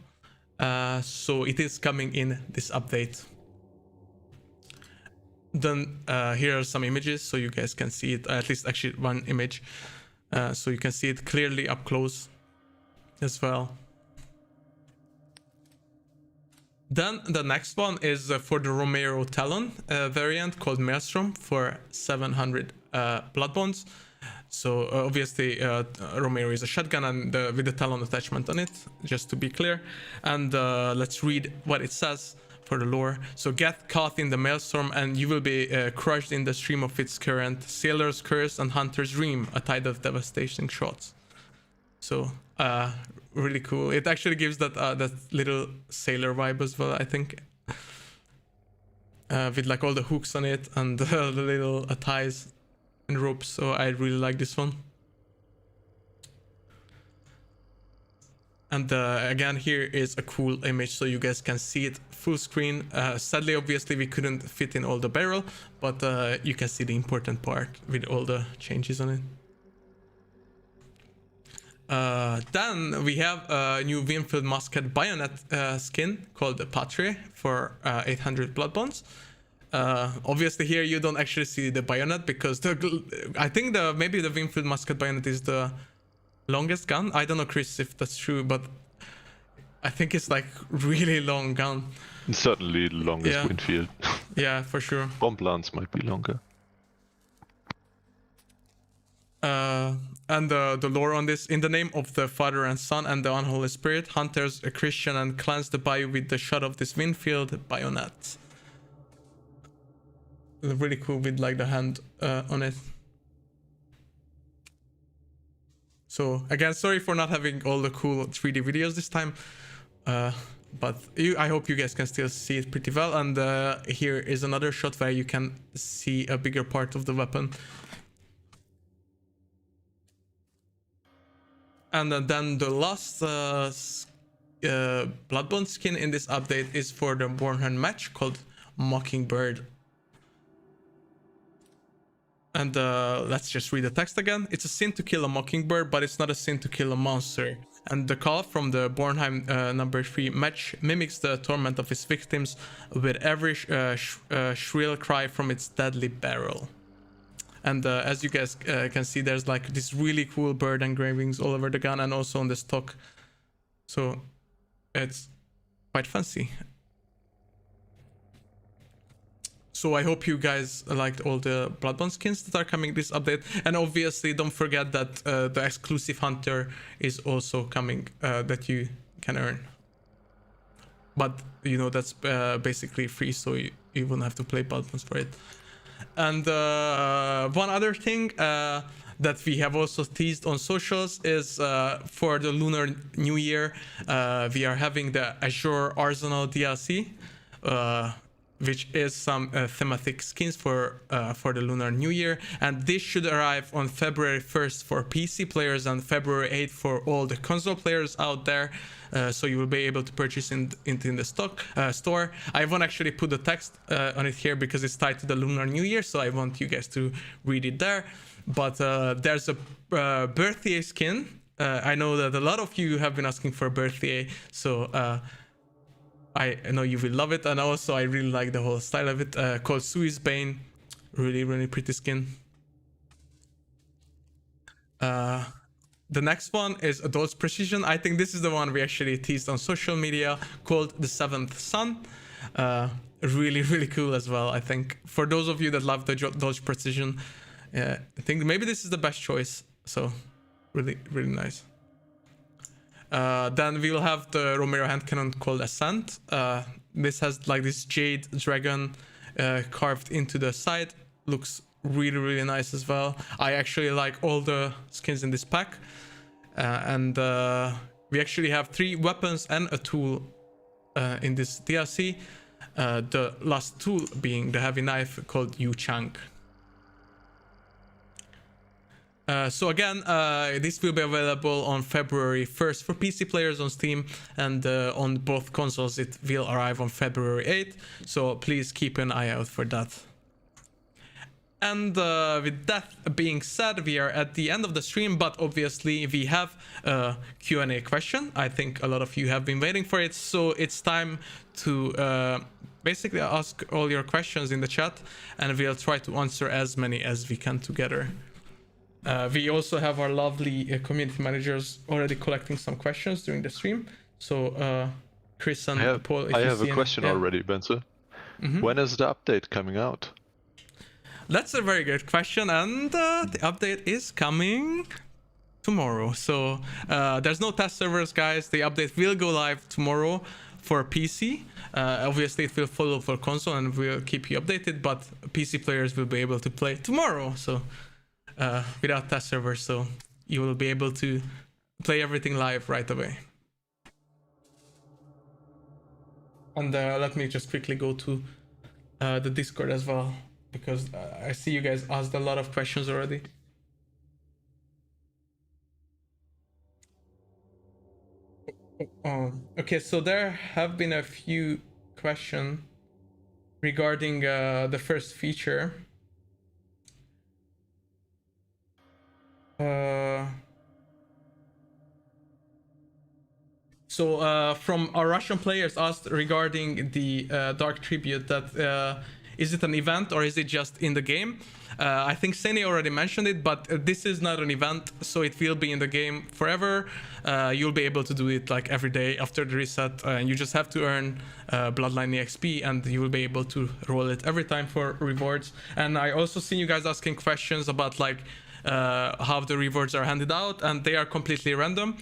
So it is coming in this update. Then here are some images so you guys can see it, at least actually one image, so you can see it clearly up close as well. Then the next one is for the Romero Talon variant called Maelstrom for 700 blood bonds. So obviously Romero is a shotgun and with the Talon attachment on it, just to be clear. And let's read what it says for the lore. So get caught in the Maelstrom and you will be crushed in the stream of its current, Sailor's Curse and Hunter's Dream, a tide of devastating shots. So really cool. It actually gives that that little sailor vibe as well, I think, with like all the hooks on it and the little ties and ropes. So I really like this one. And again, here is a cool image so you guys can see it full screen. Sadly, obviously, we couldn't fit in all the barrel, but you can see the important part with all the changes on it. Then we have a new Winfield Musket Bayonet skin called the Berthier for 800 blood bonds. Obviously here you don't actually see the bayonet because I think maybe the Winfield Musket Bayonet is the longest gun. I don't know, Chris, if that's true, but I think it's like really long gun. Certainly the longest Yeah. Winfield. Yeah, for sure. Bomb lance might be longer. And the lore on this: in the name of the Father and Son and the Unholy Spirit, hunters a Christian and cleanse the bayou with the shot of this Winfield bayonet. Really cool with like the hand on it. So again, sorry for not having all the cool 3D videos this time, but I hope you guys can still see it pretty well. And here is another shot where you can see a bigger part of the weapon. And then the last Bloodbond skin in this update is for the Bornholm match called Mockingbird. And let's just read the text again. It's a sin to kill a mockingbird, but it's not a sin to kill a monster. And the call from the Bornholm number 3 match mimics the torment of its victims with every shrill cry from its deadly barrel. And as you guys can see, there's like this really cool bird engravings all over the gun and also on the stock. So it's quite fancy. So I hope you guys liked all the Bloodbond skins that are coming this update. And obviously don't forget that the exclusive hunter is also coming that you can earn. But you know, that's basically free, so you won't have to play Bloodbonds for it. And one other thing that we have also teased on socials is for the Lunar New Year, we are having the Azure Arsenal DLC. Which is some thematic skins for the Lunar New Year, and this should arrive on February 1st for PC players and February 8th for all the console players out there. So you will be able to purchase in the store. I won't actually put the text on it here because it's tied to the Lunar New Year, so I want you guys to read it there. But there's a Berthier skin. I know that a lot of you have been asking for Berthier, so I know you will love it, and also I really like the whole style of it, called Swiss Bane. Really pretty skin. The next one is Adult's Precision. I think this is the one we actually teased on social media, called the Seventh Son. Really cool as well, I think. For those of you that love the Adult's Precision, I think maybe this is the best choice. So really nice. Then we'll have the Romero hand cannon called Ascent. This has like this jade dragon carved into the side. Looks really nice as well. I actually like all the skins in this pack. And we actually have 3 weapons and a tool in this DLC. The last tool being the heavy knife called Yu Chang. So again, this will be available on February 1st for PC players on Steam, and on both consoles it will arrive on February 8th, so please keep an eye out for that. And with that being said, we are at the end of the stream, but obviously we have a Q&A question. I think a lot of you have been waiting for it, so it's time to basically ask all your questions in the chat, and we'll try to answer as many as we can together. We also have our lovely community managers already collecting some questions during the stream. So, Chris and Paul, if I you have see a question already, Benzo. When is the update coming out? That's a very good question, and the update is coming tomorrow. So there's no test servers, guys. The update will go live tomorrow for PC. Obviously, it will follow for console, and we'll keep you updated. But PC players will be able to play tomorrow. So. Without test servers, so you will be able to play everything live right away. And let me just quickly go to the Discord as well, because I see you guys asked a lot of questions already. Okay, so there have been a few questions regarding the first feature. So from our Russian players asked regarding the Dark Tribute that is it an event or is it just in the game? I think Sene already mentioned it, but this is not an event, so it will be in the game forever. You'll be able to do it like every day after the reset, and you just have to earn Bloodline EXP, and you will be able to roll it every time for rewards. And I also seen you guys asking questions about like how the rewards are handed out, and they are completely random.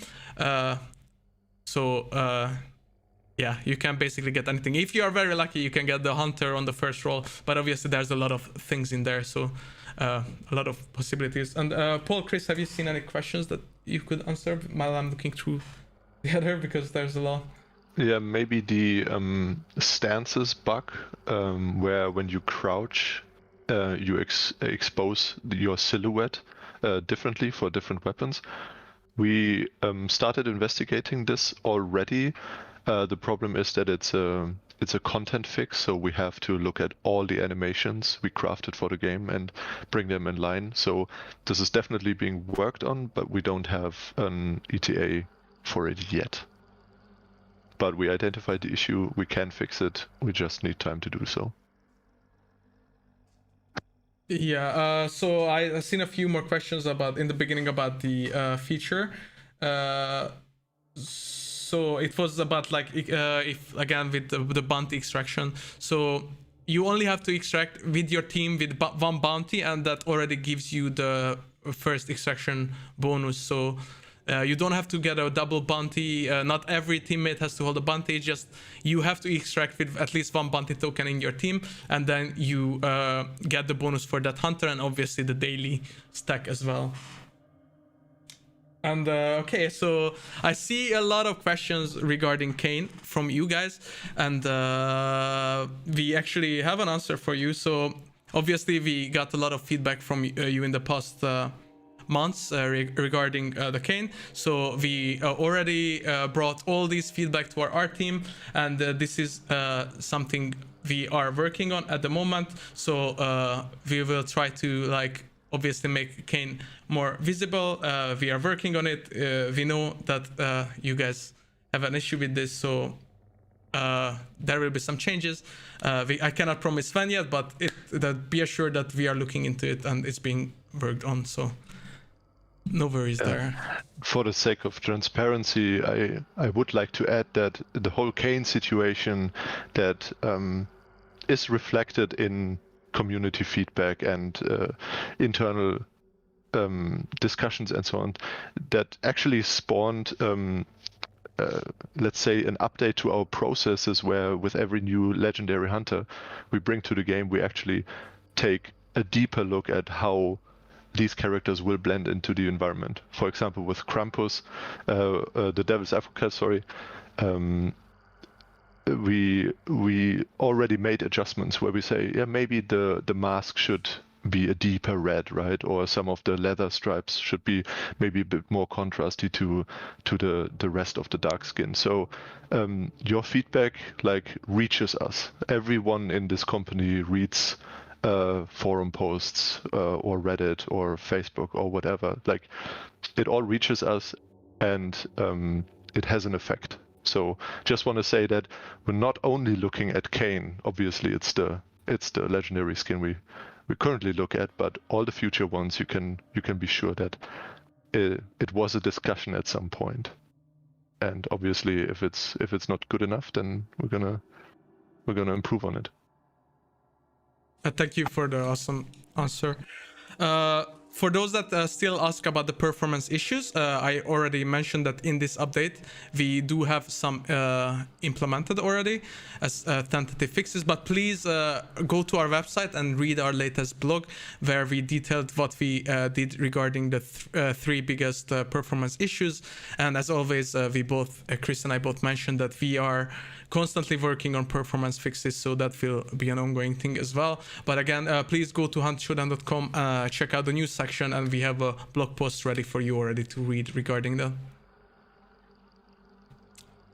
Yeah, you can basically get anything. If you are very lucky, you can get the Hunter on the first roll, but obviously there's a lot of things in there, so a lot of possibilities. And Paul, Chris, have you seen any questions that you could answer while I'm looking through the other, because there's a lot? Yeah, maybe the stances bug, where when you crouch, you expose your silhouette differently for different weapons. We started investigating this already. The problem is that it's a content fix, so we have to look at all the animations we crafted for the game and bring them in line. So this is definitely being worked on, but we don't have an ETA for it yet. But we identified the issue, we can fix it, we just need time to do so. Yeah, so I've seen a few more questions in the beginning about the feature. So it was about like if again with the bounty extraction. So you only have to extract with your team with one bounty, and that already gives you the first extraction bonus. So you don't have to get a double bounty. Not every teammate has to hold a bounty. It's just you have to extract with at least one bounty token in your team, and then you get the bonus for that hunter, and obviously the daily stack as well. And okay, so I see a lot of questions regarding Kayn from you guys, and we actually have an answer for you. So obviously we got a lot of feedback from you in the past months regarding the Kayn. So we already brought all these feedback to our art team, and this is something we are working on at the moment. So we will try to like obviously make Kayn more visible. We are working on it. We know that you guys have an issue with this, so there will be some changes. I cannot promise when yet, but be assured that we are looking into it and it's being worked on, so no worries there. For the sake of transparency, I would like to add that the whole Kayn situation that is reflected in community feedback and internal discussions and so on, that actually spawned let's say an update to our processes, where with every new legendary hunter we bring to the game, we actually take a deeper look at how these characters will blend into the environment. For example, with Krampus, the Devil's Advocate, sorry, we already made adjustments where we say, yeah, maybe the mask should be a deeper red, right? Or some of the leather stripes should be maybe a bit more contrasty to the rest of the dark skin. So your feedback like reaches us. Everyone in this company reads forum posts or Reddit or Facebook or whatever. Like it all reaches us, and it has an effect. So just want to say that we're not only looking at Kayn. Obviously, it's the legendary skin we currently look at, but all the future ones, you can be sure that it was a discussion at some point. And obviously, if it's not good enough, then we're gonna improve on it. Thank you for the awesome answer. For those that still ask about the performance issues, I already mentioned that in this update we do have some implemented already as tentative fixes, but please go to our website and read our latest blog where we detailed what we did regarding the three biggest performance issues. And as always, we both, Chris and I both mentioned that we are constantly working on performance fixes, so that will be an ongoing thing as well. But again, please go to Showdown.com, check out the news section, and we have a blog post ready for you already to read regarding that.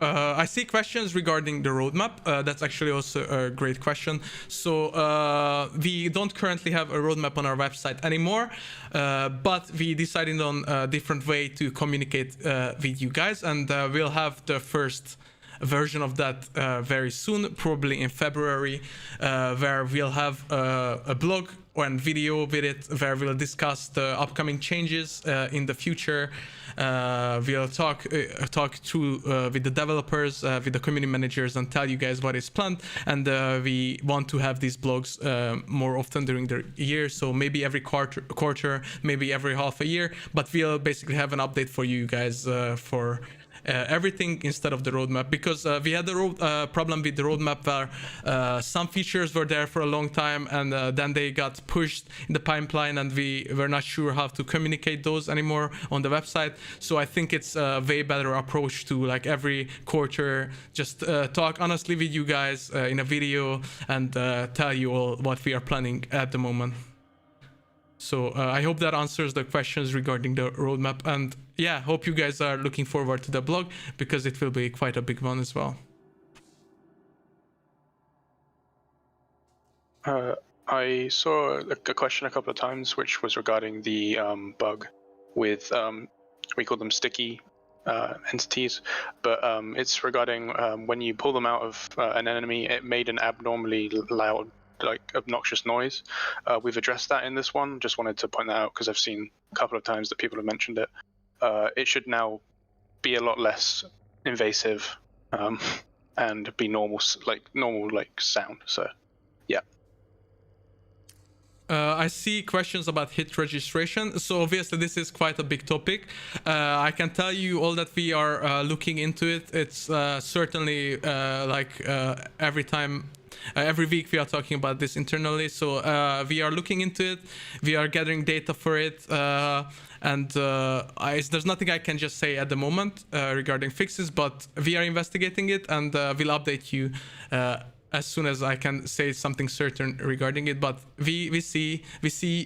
I see questions regarding the roadmap. That's actually also a great question. So we don't currently have a roadmap on our website anymore, but we decided on a different way to communicate with you guys, and we'll have the first version of that very soon, probably in February, where we'll have a blog and video with it, where we'll discuss the upcoming changes in the future. We'll talk through with the developers, with the community managers, and tell you guys what is planned. And we want to have these blogs more often during the year, so maybe every quarter, maybe every half a year. But we'll basically have an update for you guys for everything instead of the roadmap, because we had a problem with the roadmap where some features were there for a long time, and then they got pushed in the pipeline, and we were not sure how to communicate those anymore on the website. So I think it's a way better approach to, like, every quarter just talk honestly with you guys in a video and tell you all what we are planning at the moment. So I hope that answers the questions regarding the roadmap, and yeah, hope you guys are looking forward to the blog, because it will be quite a big one as well. I saw a question a couple of times, which was regarding the bug with, we call them sticky entities, but it's regarding when you pull them out of an enemy, it made an abnormally loud, like, obnoxious noise. We've addressed that in this one. Just wanted to point that out because I've seen a couple of times that people have mentioned it. It should now be a lot less invasive and be normal sound. So yeah. I see questions about hit registration. So obviously this is quite a big topic. I can tell you all that we are looking into it. It's certainly every week we are talking about this internally. So we are looking into it. We are gathering data for it. And there's nothing I can just say at the moment regarding fixes, but we are investigating it, and we'll update you as soon as I can say something certain regarding it. But we see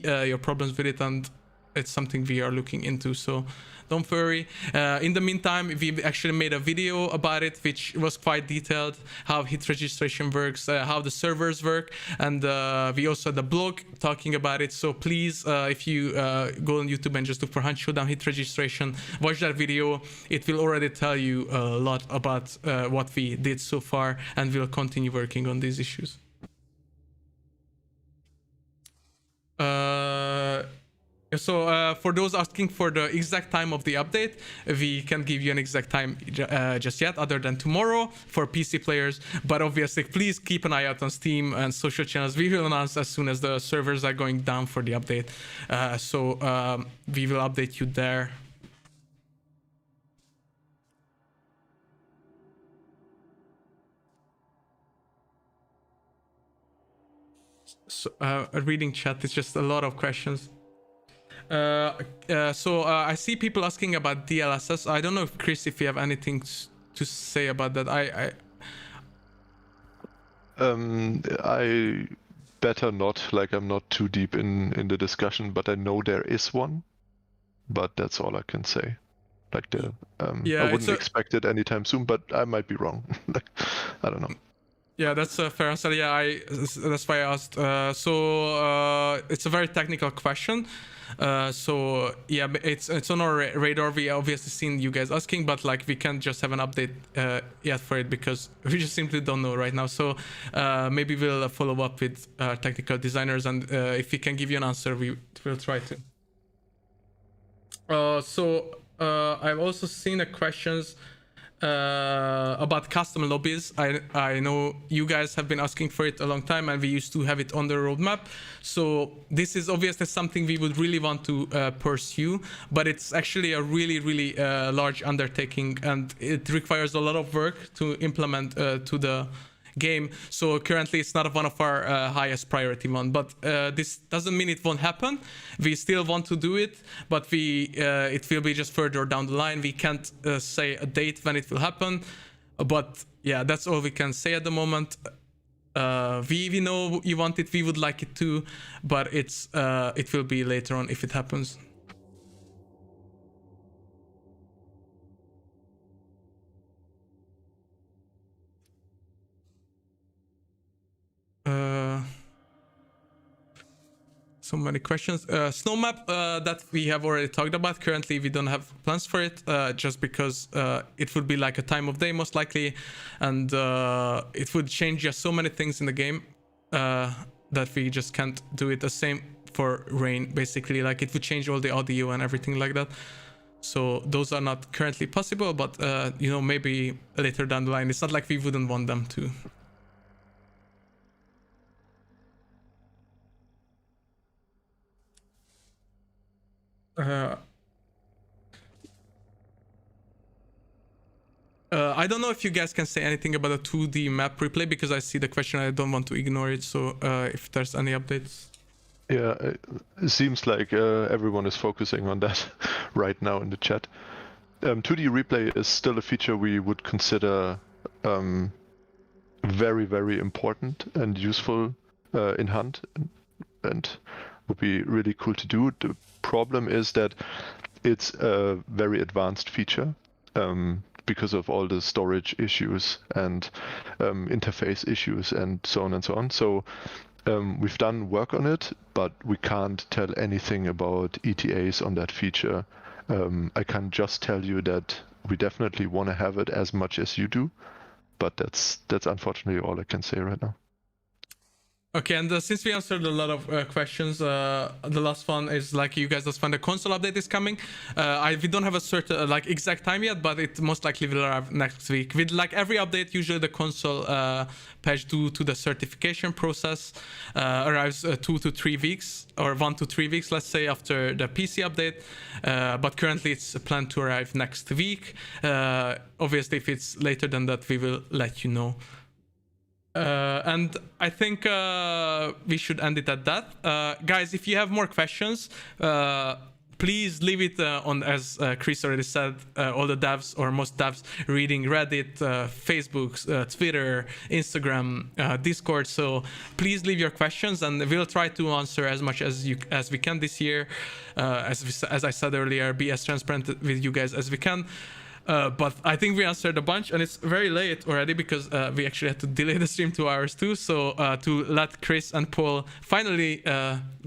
your problems with it, and it's something we are looking into, so don't worry. In the meantime, we actually made a video about it, which was quite detailed, how hit registration works, how the servers work, and we also had a blog talking about it. So please, if you go on YouTube and just look for Showdown hit registration, watch that video. It will already tell you a lot about what we did so far, and we'll continue working on these issues. So for those asking for the exact time of the update, we can't give you an exact time just yet, other than tomorrow for PC players. But obviously, please keep an eye out on Steam and social channels. We will announce as soon as the servers are going down for the update. So we will update you there. So reading chat is just a lot of questions. So I see people asking about DLSS. I don't know if Chris, if you have anything to say about that. I better not. Like, I'm not too deep in the discussion, but I know there is one. But that's all I can say. Like, yeah, I wouldn't expect it anytime soon, but I might be wrong. I don't know. Yeah, that's a fair answer. Yeah, that's why I asked. So it's a very technical question. So yeah, it's on our radar. We obviously seen you guys asking, but like we can't just have an update yet for it because we just simply don't know right now. So maybe we'll follow up with technical designers, and if we can give you an answer, we will try to. So I've also seen questions about custom lobbies. I know you guys have been asking for it a long time, and we used to have it on the roadmap. So this is obviously something we would really want to pursue, but it's actually a really large undertaking, and it requires a lot of work to implement to the game. So currently it's not one of our highest priority one, but this doesn't mean it won't happen. We still want to do it, but it will be just further down the line. We can't say a date when it will happen, but yeah, that's all we can say at the moment. We know you want it, we would like it too, but it will be later on if it happens. so many questions. Snow map that we have already talked about. Currently, we don't have plans for it, just because it would be like a time of day most likely, and it would change just so many things in the game that we just can't do it. The same for rain, basically. Like it would change all the audio and everything like that. So those are not currently possible, but you know, maybe later down the line. It's not like we wouldn't want them to. I don't know if you guys can say anything about a 2D map replay, because I see the question. I don't want to ignore it. So if there's any updates. Yeah, it seems like everyone is focusing on that right now in the chat. 2D replay is still a feature we would consider very, very important and useful in Hunt, and would be really cool to do. The problem is that it's a very advanced feature because of all the storage issues and interface issues and so on and so on. So we've done work on it, but we can't tell anything about ETAs on that feature. I can just tell you that we definitely want to have it as much as you do, but that's unfortunately all I can say right now. Okay, and since we answered a lot of questions, the last one is like you guys just find the console update is coming. We don't have a certain like exact time yet, but it most likely will arrive next week. With like every update, usually the console patch due to the certification process arrives 2 to 3 weeks, or 1 to 3 weeks, let's say, after the PC update. But currently it's planned to arrive next week. Obviously, if it's later than that, we will let you know. And I think we should end it at that. Guys, if you have more questions, please leave it on, as Chris already said, all the devs, or most devs, reading Reddit, Facebook, Twitter, Instagram, Discord. So please leave your questions, and we'll try to answer as much as we can this year. As I said earlier, be as transparent with you guys as we can. But I think we answered a bunch, and it's very late already because we actually had to delay the stream 2 hours too. So to let Chris and Paul finally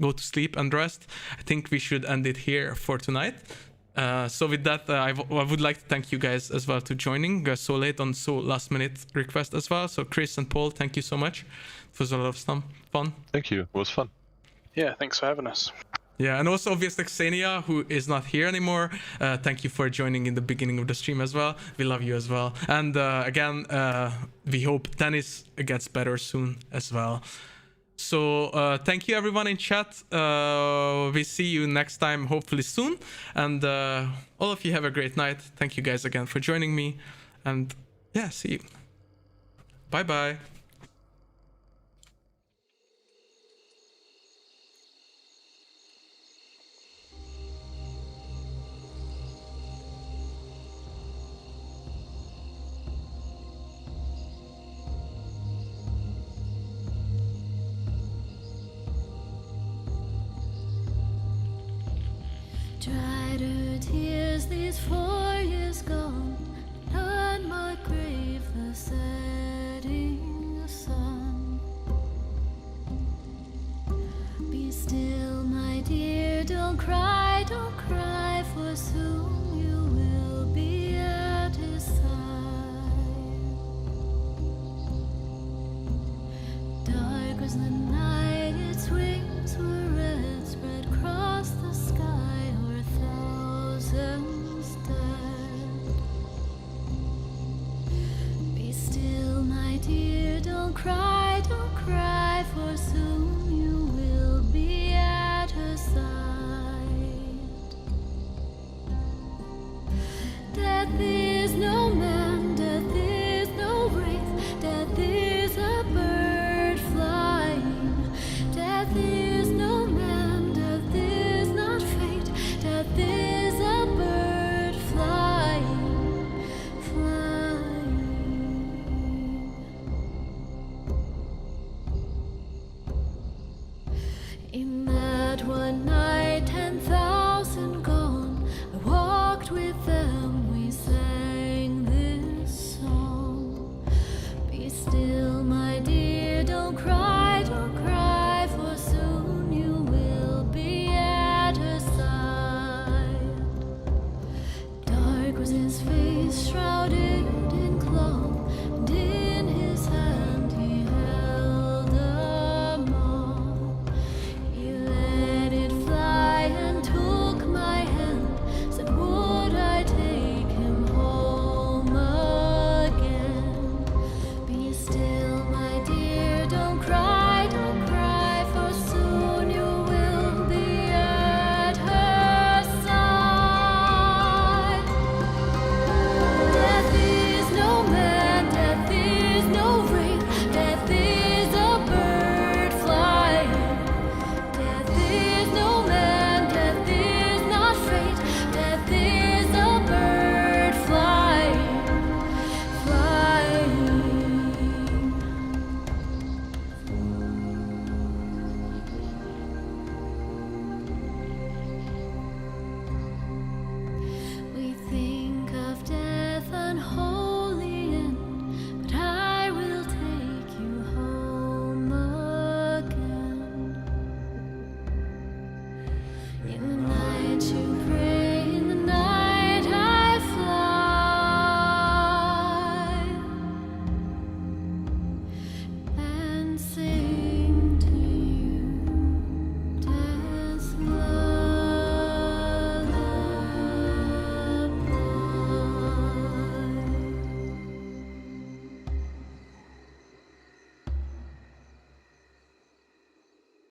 go to sleep and rest, I think we should end it here for tonight. So with that, I would like to thank you guys as well to joining so late on so last minute request as well. So Chris and Paul, thank you so much. It was a lot of fun. Thank you. It was fun. Yeah, thanks for having us. Yeah, and also obviously Xenia, who is not here anymore. Thank you for joining in the beginning of the stream as well. We love you as well. And again, we hope Dennis gets better soon as well. So thank you everyone in chat. We see you next time, hopefully soon. And all of you have a great night. Thank you guys again for joining me. And yeah, see you. Bye-bye. Dried her tears these 4 years gone, on my grave the setting sun. Be still, my dear, don't cry, for soon you will be at his side. Dark as the night, its wings were red, spread across the sky. Dead. Be still, my dear, don't cry, for soon